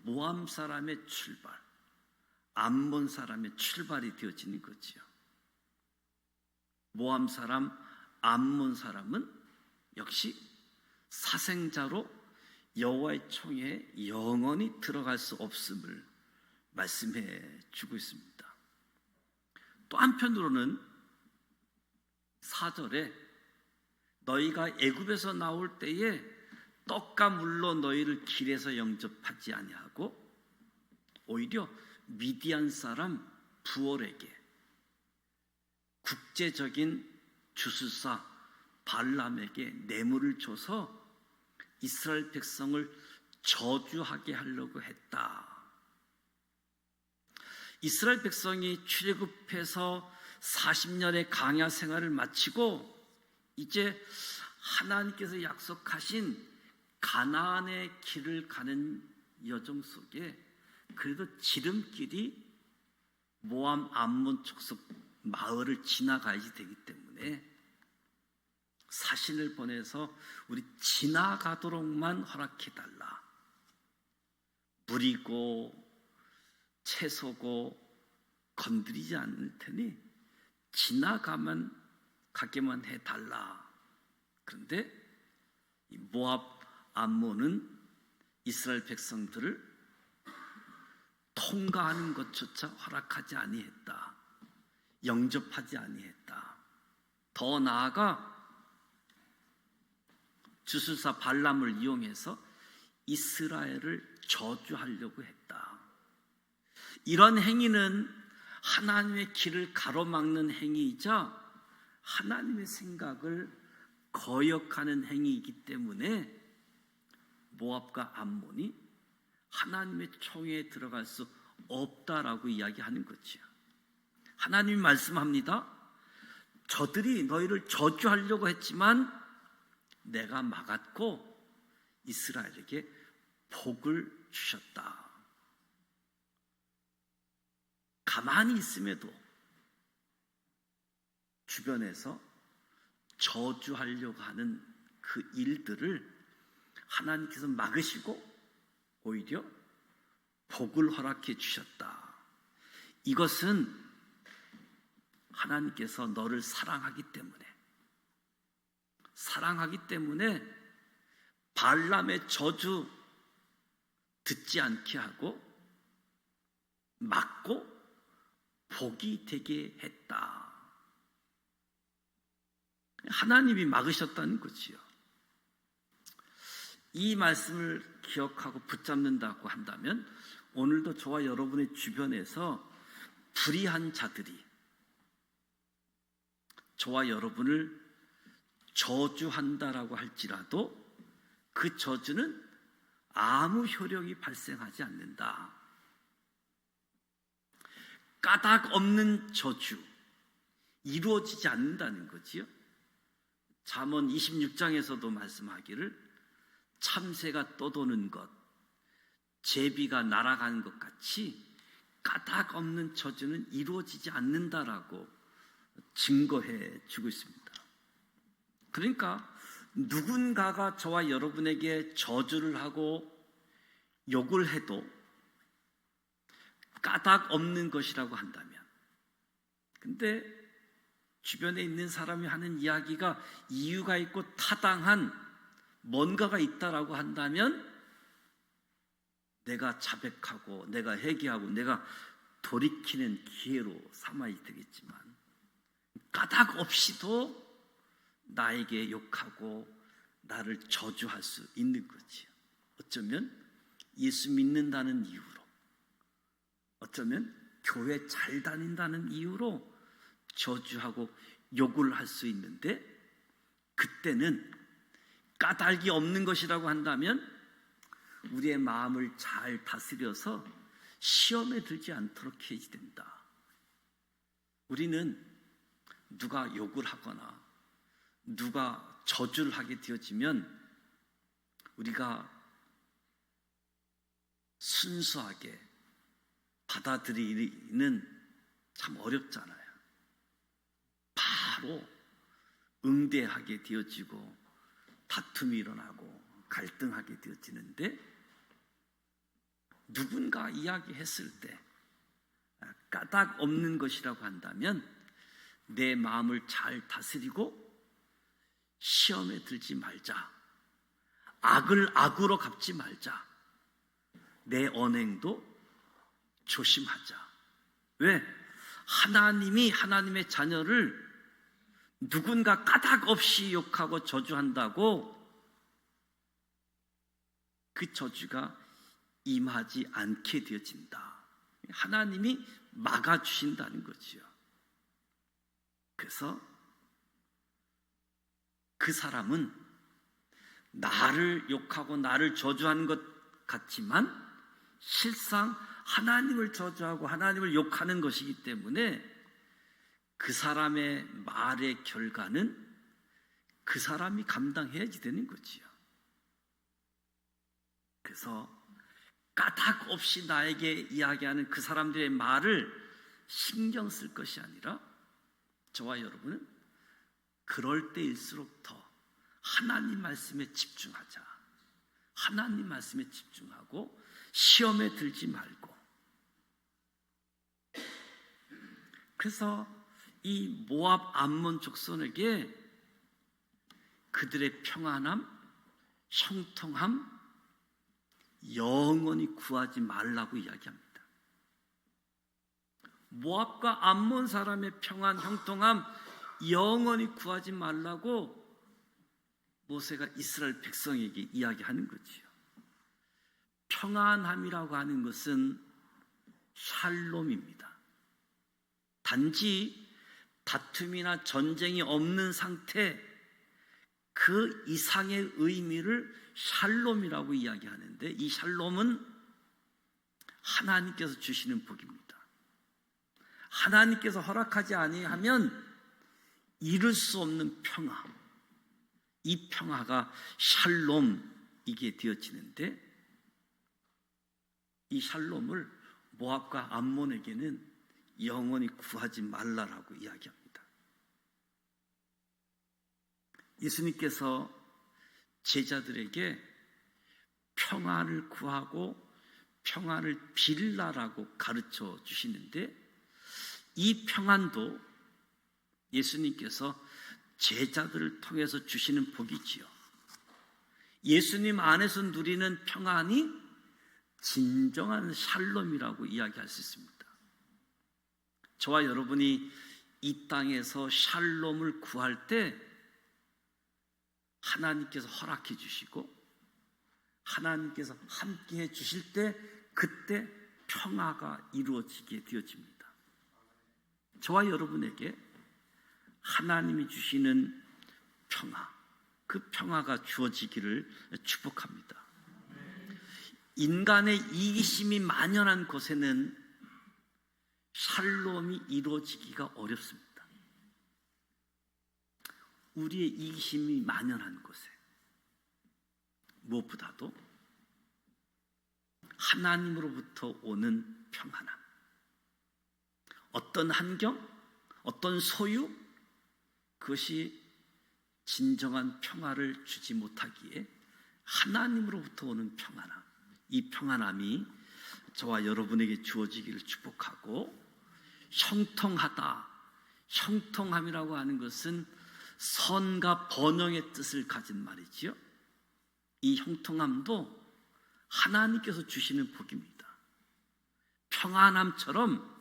모압 사람의 출발, 암몬 사람의 출발이 되어지는 거지요. 모압 사람, 암몬 사람은 역시 사생자로 여호와의 총에 영원히 들어갈 수 없음을 말씀해 주고 있습니다. 또 한편으로는 4절에 너희가 애굽에서 나올 때에 떡과 물로 너희를 길에서 영접하지 아니하고 오히려 미디안 사람 부올에게 국제적인 주술사 발람에게 뇌물을 줘서 이스라엘 백성을 저주하게 하려고 했다. 이스라엘 백성이 출애굽해서 40년의 광야 생활을 마치고 이제 하나님께서 약속하신 가나안의 길을 가는 여정 속에 그래도 지름길이 모압 암몬 족속 마을을 지나가야지 되기 때문에 사신을 보내서 우리 지나가도록만 허락해달라. 무리고 채소고 건드리지 않을 테니 지나가만 가게만 해달라. 그런데 이 모압 암몬은 이스라엘 백성들을 통과하는 것조차 허락하지 아니했다. 영접하지 아니했다. 더 나아가 주술사 발람을 이용해서 이스라엘을 저주하려고 했다. 이런 행위는 하나님의 길을 가로막는 행위이자 하나님의 생각을 거역하는 행위이기 때문에 모압과 암몬이 하나님의 총에 들어갈 수 없다라고 이야기하는 거지요. 하나님이 말씀합니다. 저들이 너희를 저주하려고 했지만 내가 막았고 이스라엘에게 복을 주셨다. 가만히 있음에도 주변에서 저주하려고 하는 그 일들을 하나님께서 막으시고 오히려 복을 허락해 주셨다. 이것은 하나님께서 너를 사랑하기 때문에 발람의 저주 듣지 않게 하고 막고 복이 되게 했다. 하나님이 막으셨다는 거지요. 이 말씀을 기억하고 붙잡는다고 한다면 오늘도 저와 여러분의 주변에서 불의한 자들이 저와 여러분을 저주한다라고 할지라도 그 저주는 아무 효력이 발생하지 않는다. 까닭 없는 저주, 이루어지지 않는다는 거지요. 잠언 26장에서도 말씀하기를 참새가 떠도는 것, 제비가 날아가는 것 같이 까닭 없는 저주는 이루어지지 않는다라고 증거해 주고 있습니다. 그러니까 누군가가 저와 여러분에게 저주를 하고 욕을 해도 까닭 없는 것이라고 한다면, 근데 주변에 있는 사람이 하는 이야기가 이유가 있고 타당한 뭔가가 있다라고 한다면 내가 자백하고 내가 회개하고 내가 돌이키는 기회로 삼아야 되겠지만, 까닭 없이도 나에게 욕하고 나를 저주할 수 있는 거지요. 어쩌면 예수 믿는다는 이유로, 어쩌면 교회 잘 다닌다는 이유로 저주하고 욕을 할 수 있는데, 그때는 까닭이 없는 것이라고 한다면 우리의 마음을 잘 다스려서 시험에 들지 않도록 해야 된다. 우리는 누가 욕을 하거나 누가 저주를 하게 되어지면 우리가 순수하게 받아들이는 참 어렵잖아요. 바로 응대하게 되어지고 다툼이 일어나고 갈등하게 되어지는데, 누군가 이야기했을 때 까닭 없는 것이라고 한다면 내 마음을 잘 다스리고 시험에 들지 말자, 악을 악으로 갚지 말자, 내 언행도 조심하자. 왜? 하나님이 하나님의 자녀를 누군가 까닭 없이 욕하고 저주한다고 그 저주가 임하지 않게 되어진다. 하나님이 막아주신다는 거지요. 그래서 그 사람은 나를 욕하고 나를 저주하는 것 같지만 실상 하나님을 저주하고 하나님을 욕하는 것이기 때문에 그 사람의 말의 결과는 그 사람이 감당해야지 되는 거지요. 그래서 까닭 없이 나에게 이야기하는 그 사람들의 말을 신경 쓸 것이 아니라 저와 여러분은 그럴 때일수록 더 하나님 말씀에 집중하자. 하나님 말씀에 집중하고 시험에 들지 말고. 그래서 이 모압 암몬 족속에게 그들의 평안함, 형통함 영원히 구하지 말라고 이야기합니다. 모압과 암몬 사람의 평안, 형통함 영원히 구하지 말라고 모세가 이스라엘 백성에게 이야기하는 거지요. 평안함이라고 하는 것은 샬롬입니다. 단지 다툼이나 전쟁이 없는 상태, 그 이상의 의미를 샬롬이라고 이야기하는데, 이 샬롬은 하나님께서 주시는 복입니다. 하나님께서 허락하지 아니하면 이룰 수 없는 평화, 이 평화가 샬롬이게 되어지는데, 이 샬롬을 모압과 암몬에게는 영원히 구하지 말라라고 이야기합니다. 예수님께서 제자들에게 평안을 구하고 평안을 빌라라고 가르쳐 주시는데, 이 평안도 예수님께서 제자들을 통해서 주시는 복이지요. 예수님 안에서 누리는 평안이 진정한 샬롬이라고 이야기할 수 있습니다. 저와 여러분이 이 땅에서 샬롬을 구할 때 하나님께서 허락해 주시고 하나님께서 함께 해 주실 때 그때 평화가 이루어지게 되어집니다. 저와 여러분에게 하나님이 주시는 평화, 그 평화가 주어지기를 축복합니다. 인간의 이기심이 만연한 곳에는 샬롬이 이루어지기가 어렵습니다. 우리의 이기심이 만연한 곳에 무엇보다도 하나님으로부터 오는 평안함, 어떤 환경, 어떤 소유, 그것이 진정한 평화를 주지 못하기에 하나님으로부터 오는 평안함, 이 평안함이 저와 여러분에게 주어지기를 축복하고, 형통하다, 형통함이라고 하는 것은 선과 번영의 뜻을 가진 말이지요. 이 형통함도 하나님께서 주시는 복입니다. 평안함처럼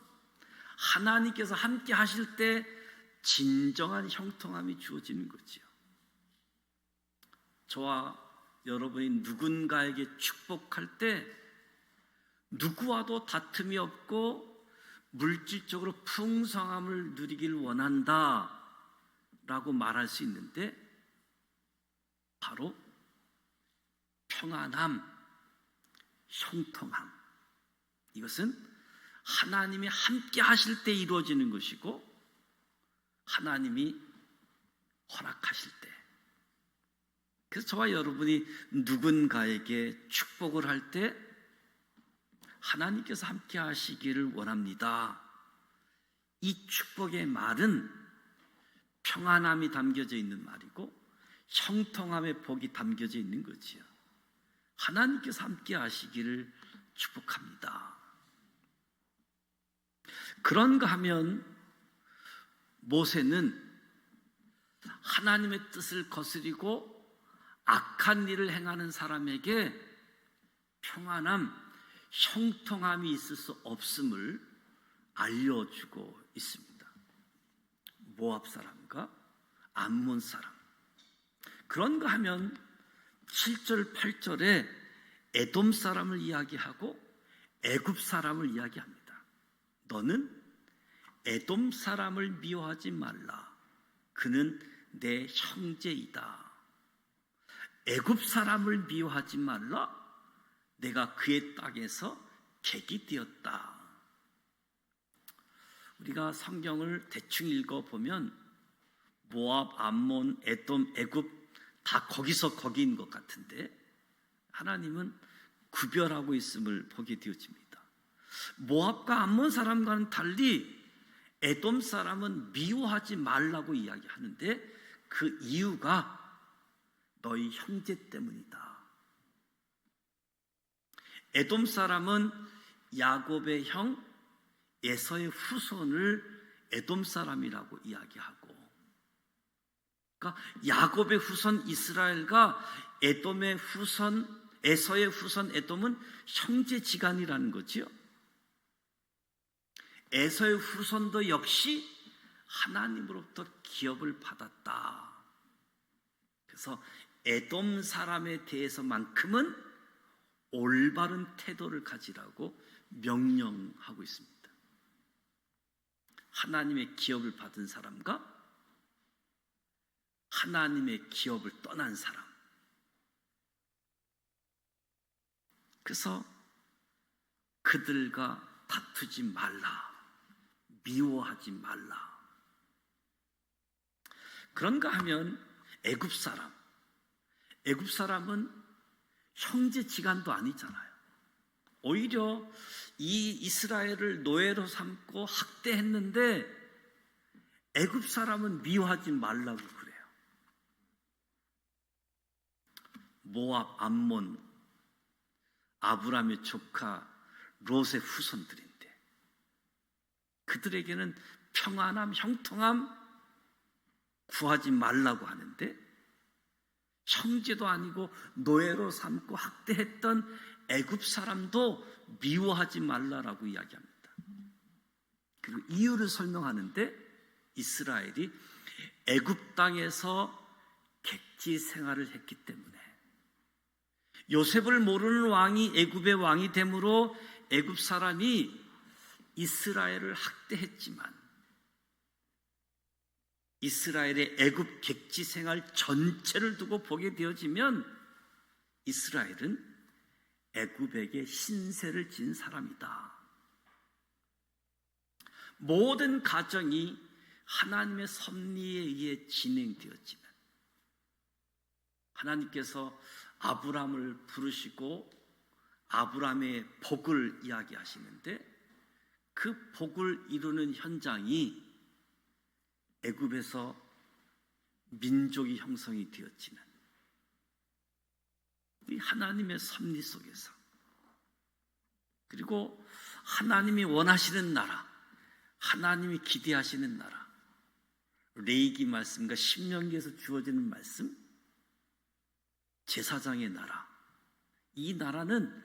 하나님께서 함께 하실 때 진정한 형통함이 주어지는 거지요. 저와 여러분이 누군가에게 축복할 때 누구와도 다툼이 없고 물질적으로 풍성함을 누리길 원한다 라고 말할 수 있는데, 바로 평안함, 형통함, 이것은 하나님이 함께 하실 때 이루어지는 것이고 하나님이 허락하실 때, 그래서 저와 여러분이 누군가에게 축복을 할 때 하나님께서 함께 하시기를 원합니다. 이 축복의 말은 평안함이 담겨져 있는 말이고 형통함의 복이 담겨져 있는 거지요. 하나님께서 함께 하시기를 축복합니다. 그런가 하면 모세는 하나님의 뜻을 거스리고 악한 일을 행하는 사람에게 평안함, 형통함이 있을 수 없음을 알려주고 있습니다. 모압 사람과 암몬 사람. 그런가 하면 7절, 8절에 에돔 사람을 이야기하고 애굽 사람을 이야기합니다. 너는 에돔 사람을 미워하지 말라. 그는 내 형제이다. 애굽 사람을 미워하지 말라. 내가 그의 땅에서 객이 되었다. 우리가 성경을 대충 읽어보면 모압, 암몬, 에돔, 애굽 다 거기서 거기인 것 같은데 하나님은 구별하고 있음을 보게 되어집니다. 모압과 암몬 사람과는 달리 에돔 사람은 미워하지 말라고 이야기하는데 그 이유가 너희 형제 때문이다. 에돔 사람은 야곱의 형 에서의 후손을 에돔 사람이라고 이야기하고, 그러니까 야곱의 후손 이스라엘과 에돔의 후손, 에서의 후손 에돔은 형제지간이라는 거지요. 에서의 후손도 역시 하나님으로부터 기업을 받았다. 그래서 에돔 사람에 대해서만큼은 올바른 태도를 가지라고 명령하고 있습니다. 하나님의 기업을 받은 사람과 하나님의 기업을 떠난 사람. 그래서 그들과 다투지 말라. 미워하지 말라. 그런가 하면 애굽 사람은 형제지간도 아니잖아요. 오히려 이 이스라엘을 노예로 삼고 학대했는데 애굽 사람은 미워하지 말라고 그래요. 모압, 암몬, 아브라함의 조카 롯의 후손들인데 그들에게는 평안함, 형통함 구하지 말라고 하는데 형제도 아니고 노예로 삼고 학대했던 애굽 사람도 미워하지 말라라고 이야기합니다. 그리고 이유를 설명하는데 이스라엘이 애굽 땅에서 객지 생활을 했기 때문에, 요셉을 모르는 왕이 애굽의 왕이 되므로 애굽 사람이 이스라엘을 학대했지만 이스라엘의 애굽 객지 생활 전체를 두고 보게 되어지면 이스라엘은 애굽에게 신세를 진 사람이다. 모든 가정이 하나님의 섭리에 의해 진행되었지만 하나님께서 아브람을 부르시고 아브람의 복을 이야기하시는데 그 복을 이루는 현장이 애굽에서 민족이 형성이 되었지만 이 하나님의 섭리 속에서, 그리고 하나님이 원하시는 나라, 하나님이 기대하시는 나라, 레위기 말씀과 신명기에서 주어지는 말씀, 제사장의 나라, 이 나라는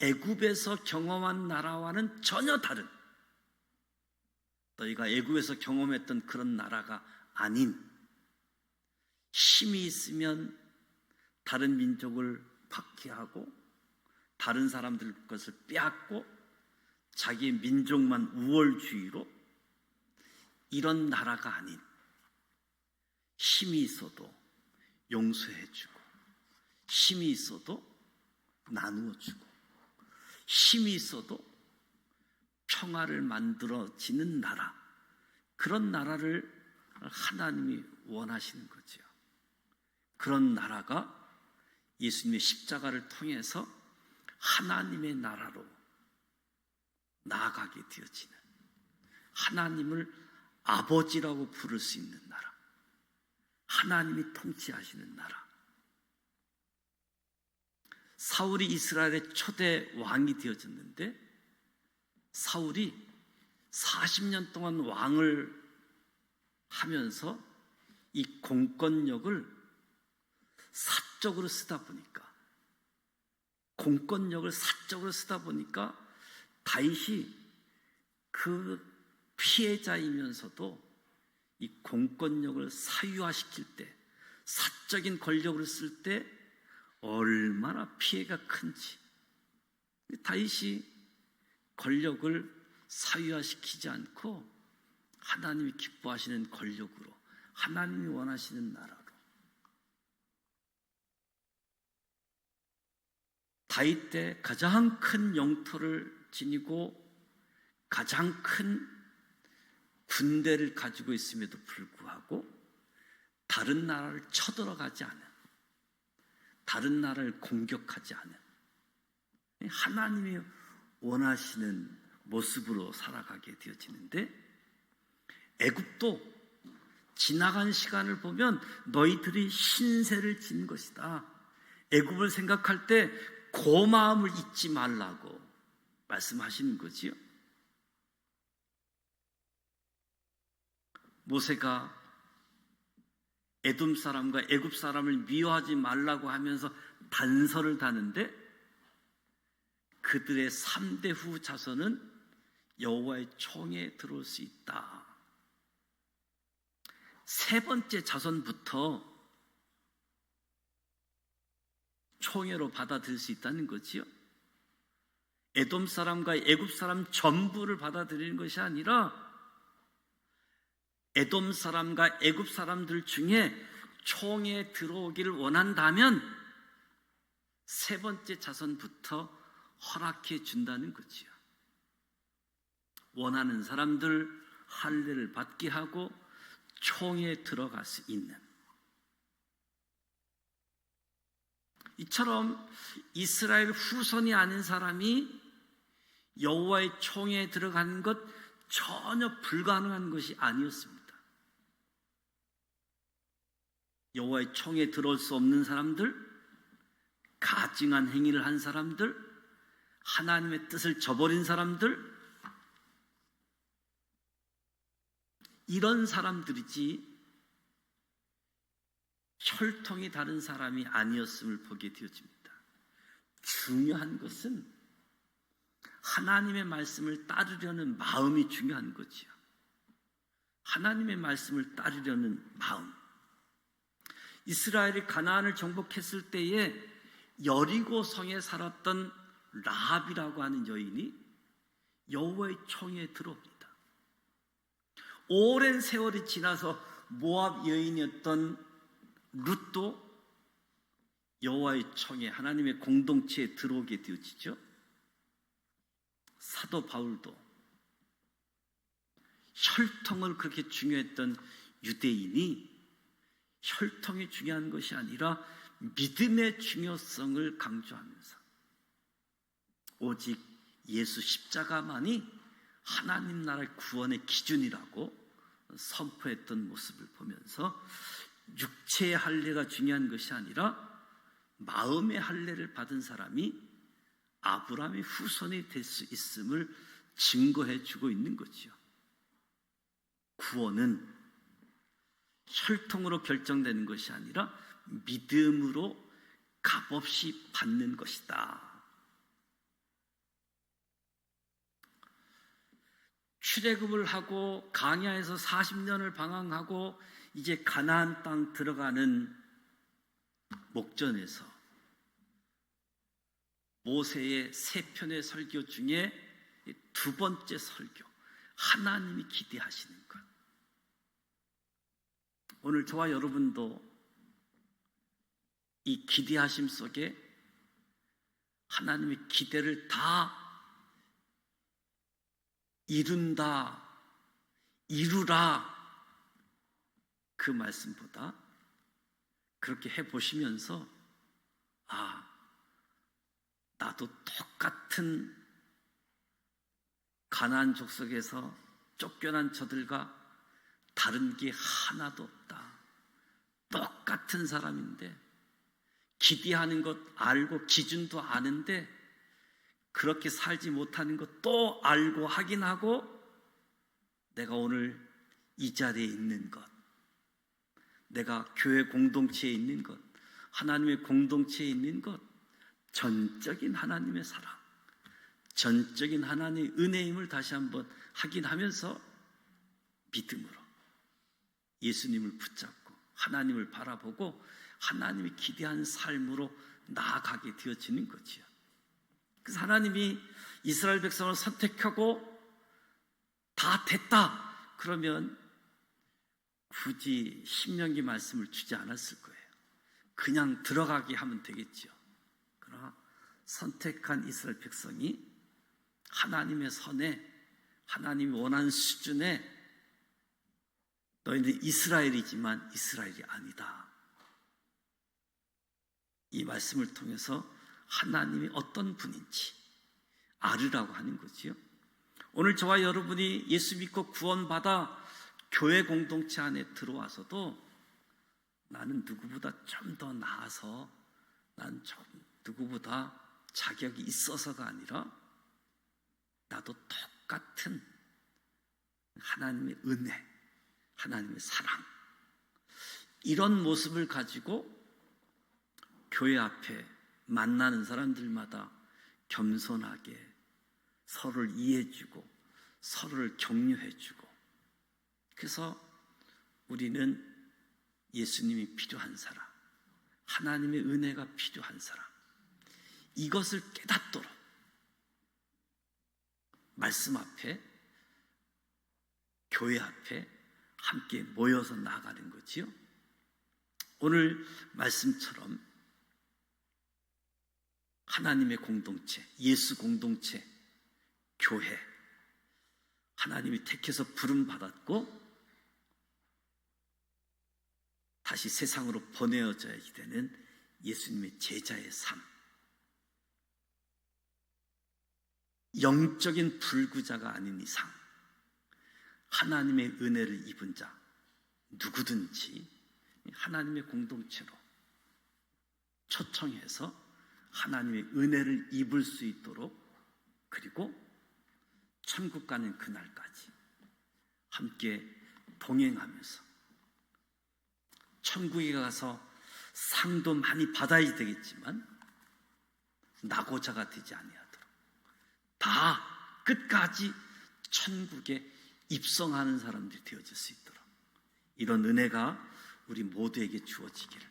애굽에서 경험한 나라와는 전혀 다른, 너희가 애굽에서 경험했던 그런 나라가 아닌, 힘이 있으면 다른 민족을 박해하고 다른 사람들 것을 빼앗고 자기 민족만 우월주의로, 이런 나라가 아닌, 힘이 있어도 용서해주고 힘이 있어도 나누어주고 힘이 있어도 평화를 만들어지는 나라, 그런 나라를 하나님이 원하시는 거죠. 그런 나라가 예수님의 십자가를 통해서 하나님의 나라로 나아가게 되어지는, 하나님을 아버지라고 부를 수 있는 나라, 하나님이 통치하시는 나라. 사울이 이스라엘의 초대 왕이 되어졌는데 사울이 40년 동안 왕을 하면서 이 공권력을 사적으로 쓰다 보니까 다윗이 그 피해자이면서도 이 공권력을 사유화시킬 때, 사적인 권력을 쓸 때 얼마나 피해가 큰지, 다윗이 권력을 사유화시키지 않고 하나님이 기뻐하시는 권력으로, 하나님이 원하시는 나라로, 다윗 때 가장 큰 영토를 지니고 가장 큰 군대를 가지고 있음에도 불구하고 다른 나라를 쳐들어가지 않은, 다른 나라를 공격하지 않은 하나님이 원하시는 모습으로 살아가게 되어지는데, 애굽도 지나간 시간을 보면 너희들이 신세를 진 것이다, 애굽을 생각할 때 고마움을 잊지 말라고 말씀하시는 거지요. 모세가 에돔 사람과 애굽 사람을 미워하지 말라고 하면서 단서를 다는데 그들의 3대 후 자손은 여호와의 총에 들어올 수 있다. 세 번째 자손부터 총애로 받아들일 수 있다는 거지요. 에돔 사람과 애굽 사람 전부를 받아들이는 것이 아니라 에돔 사람과 애굽 사람들 중에 총에 들어오기를 원한다면 세 번째 자손부터 허락해 준다는 거지요. 원하는 사람들 할례를 받게 하고 총에 들어갈 수 있는, 이처럼 이스라엘 후손이 아닌 사람이 여호와의 총에 들어가는 것 전혀 불가능한 것이 아니었습니다. 여호와의 총에 들어올 수 없는 사람들, 가증한 행위를 한 사람들, 하나님의 뜻을 저버린 사람들, 이런 사람들이지 혈통이 다른 사람이 아니었음을 보게 되어집니다. 중요한 것은 하나님의 말씀을 따르려는 마음이 중요한 거지요. 하나님의 말씀을 따르려는 마음. 이스라엘이 가나안을 정복했을 때에 여리고 성에 살았던 라합이라고 하는 여인이 여호와의 총회에 들어옵니다. 오랜 세월이 지나서 모압 여인이었던 룻도 여호와의 총회, 하나님의 공동체에 들어오게 되어지죠. 사도 바울도 혈통을 그렇게 중요했던 유대인이 혈통이 중요한 것이 아니라 믿음의 중요성을 강조하면서 오직 예수 십자가만이 하나님 나라의 구원의 기준이라고 선포했던 모습을 보면서 육체의 할례가 중요한 것이 아니라 마음의 할례를 받은 사람이 아브라함의 후손이 될 수 있음을 증거해 주고 있는 거지요. 구원은 혈통으로 결정되는 것이 아니라 믿음으로 값없이 받는 것이다. 출애굽을 하고 광야에서 40년을 방황하고 이제 가나안 땅 들어가는 목전에서 모세의 세 편의 설교 중에 두 번째 설교, 하나님이 기대하시는 것. 오늘 저와 여러분도 이 기대하심 속에 하나님의 기대를 다 이룬다, 이루라, 그 말씀보다 그렇게 해보시면서 나도 똑같은 가나안 족속에서 쫓겨난 저들과 다른 게 하나도 없다. 똑같은 사람인데 기대하는 것 알고 기준도 아는데 그렇게 살지 못하는 것 또 알고 하긴 하고 내가 오늘 이 자리에 있는 것, 내가 교회 공동체에 있는 것, 하나님의 공동체에 있는 것, 전적인 하나님의 사랑, 전적인 하나님의 은혜임을 다시 한번 확인하면서 믿음으로 예수님을 붙잡고 하나님을 바라보고 하나님이 기대한 삶으로 나아가게 되어지는 거지요. 그래서 하나님이 이스라엘 백성을 선택하고 다 됐다 그러면 굳이 신명기 말씀을 주지 않았을 거예요. 그냥 들어가게 하면 되겠죠. 그러나 선택한 이스라엘 백성이 하나님의 선에, 하나님이 원하는 수준에 너희는 이스라엘이지만 이스라엘이 아니다. 이 말씀을 통해서 하나님이 어떤 분인지 알으라고 하는 거지요. 오늘 저와 여러분이 예수 믿고 구원받아 교회 공동체 안에 들어와서도 나는 누구보다 좀 더 나아서 난 좀 누구보다 자격이 있어서가 아니라 나도 똑같은 하나님의 은혜, 하나님의 사랑, 이런 모습을 가지고 교회 앞에 만나는 사람들마다 겸손하게 서로를 이해해주고 서로를 격려해주고, 그래서 우리는 예수님이 필요한 사람, 하나님의 은혜가 필요한 사람, 이것을 깨닫도록 말씀 앞에, 교회 앞에 함께 모여서 나아가는 거지요. 오늘 말씀처럼 하나님의 공동체, 예수 공동체, 교회, 하나님이 택해서 부름받았고 다시 세상으로 보내어져야 되는 예수님의 제자의 삶, 영적인 불구자가 아닌 이상 하나님의 은혜를 입은 자 누구든지 하나님의 공동체로 초청해서 하나님의 은혜를 입을 수 있도록, 그리고 천국 가는 그날까지 함께 동행하면서 천국에 가서 상도 많이 받아야 되겠지만 낙오자가 되지 아니하도록 다 끝까지 천국에 입성하는 사람들이 되어질 수 있도록 이런 은혜가 우리 모두에게 주어지기를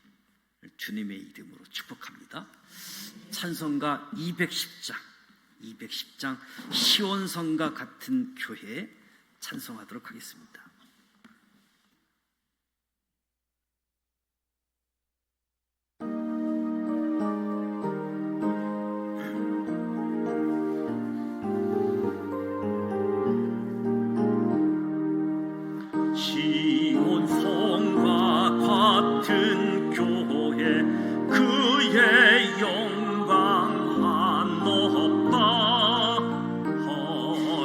주님의 이름으로 축복합니다. 찬송가 210장 시온성과 같은 교회 찬송하도록 하겠습니다. 시온성과 같은 교회 그의 영광 한없다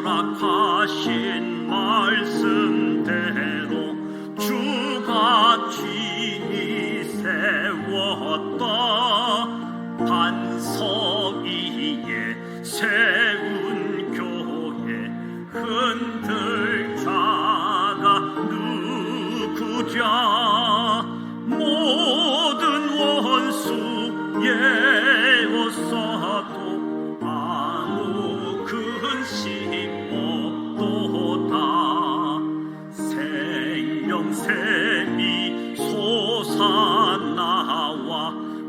허락하신 말씀대로 주가 친히 세웠다 반석 위에 세운 교회 흔들 자가 누구랴 모든 원수 예웠어도 아무 근심 없도다 생명샘이 솟아나와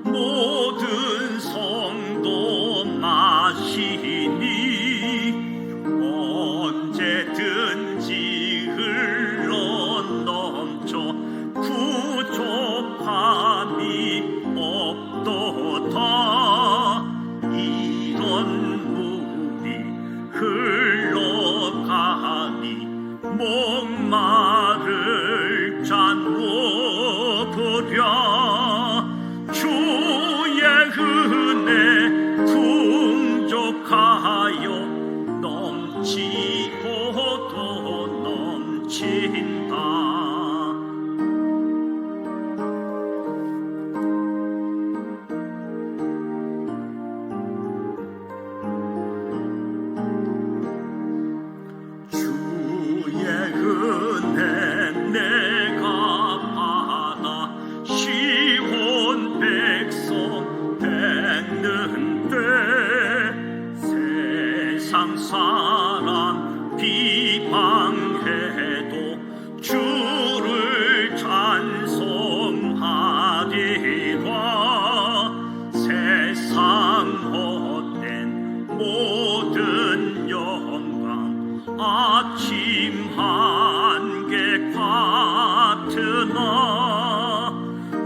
모든 성도 마시니 언제든지 흘러넘쳐 부족함이 없도다 이런 물이 흘러가니 목마를 잔 먹으랴 주의 은혜 풍족하여 넘치고 또 넘친다 주의 은혜 내가 받아 시온 백성 됐는데 세상 사람 비방해도 주를 찬송하리라 세상 헛된 모든 영광 아침 한개 같으나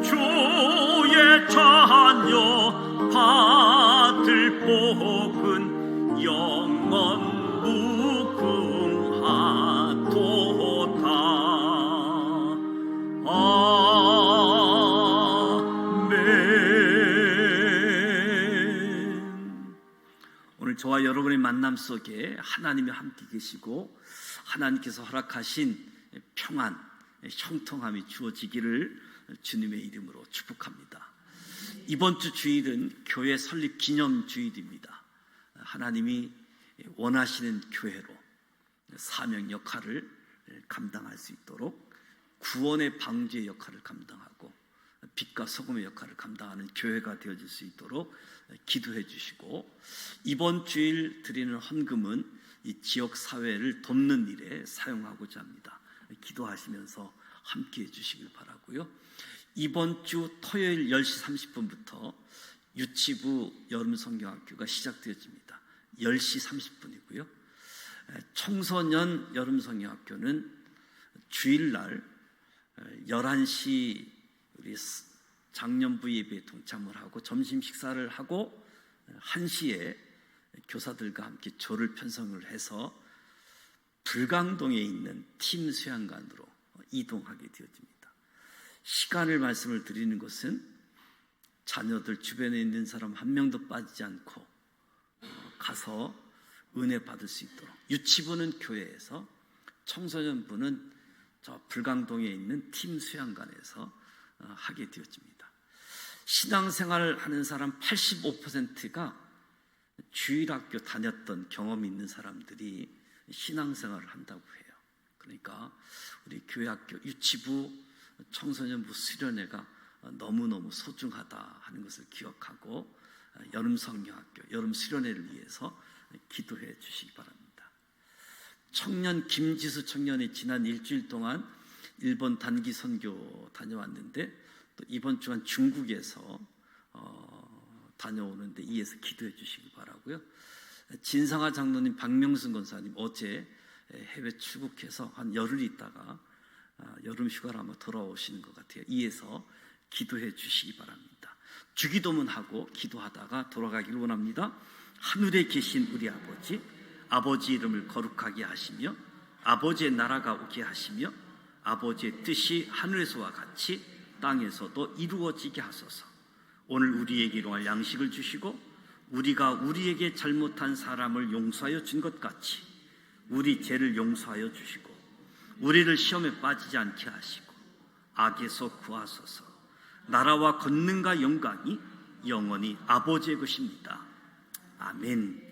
주의 자녀 받을 복은 영원 무궁하도다 아멘. 오늘 저와 여러분의 만남 속에 하나님이 함께 계시고 하나님께서 허락하신 평안, 형통함이 주어지기를 주님의 이름으로 축복합니다. 이번 주 주일은 교회 설립 기념 주일입니다. 하나님이 원하시는 교회로 사명 역할을 감당할 수 있도록 구원의 방주의 역할을 감당하고 빛과 소금의 역할을 감당하는 교회가 되어질 수 있도록 기도해 주시고 이번 주일 드리는 헌금은 이 지역 사회를 돕는 일에 사용하고자 합니다. 기도하시면서 함께 해주시길 바라고요. 이번 주 토요일 10시 30분부터 유치부 여름성경학교가 시작되어집니다. 10시 30분이고요. 청소년 여름성경학교는 주일날 11시 우리 장년부 예배에 동참을 하고 점심 식사를 하고 1시에 교사들과 함께 조를 편성을 해서 불광동에 있는 팀 수양관으로 이동하게 되어집니다. 시간을 말씀을 드리는 것은 자녀들 주변에 있는 사람 한 명도 빠지지 않고 가서 은혜 받을 수 있도록 유치부는 교회에서 청소년부는 저 불광동에 있는 팀 수양관에서 하게 되어집니다. 신앙생활을 하는 사람 85%가 주일학교 다녔던 경험이 있는 사람들이 신앙생활을 한다고 해요. 그러니까 우리 교회학교 유치부 청소년부 수련회가 너무너무 소중하다 하는 것을 기억하고 여름 성경학교, 여름 수련회를 위해서 기도해 주시기 바랍니다. 청년 김지수 청년이 지난 일주일 동안 일본 단기 선교 다녀왔는데 또 이번 주간 중국에서 다녀오는데 이에서 기도해 주시기 바라고요. 진상아 장로님, 박명순 권사님 어제 해외 출국해서 한 열흘 있다가 여름 휴가를 아마 돌아오시는 것 같아요. 이에서 기도해 주시기 바랍니다. 주기도문 하고 기도하다가 돌아가기를 원합니다. 하늘에 계신 우리 아버지, 아버지 이름을 거룩하게 하시며 아버지의 나라가 오게 하시며 아버지의 뜻이 하늘에서와 같이 땅에서도 이루어지게 하소서. 오늘 우리에게 일용할 양식을 주시고 우리가 우리에게 잘못한 사람을 용서하여 준 것 같이 우리 죄를 용서하여 주시고 우리를 시험에 빠지지 않게 하시고 악에서 구하소서. 나라와 권능과 영광이 영원히 아버지의 것입니다. 아멘.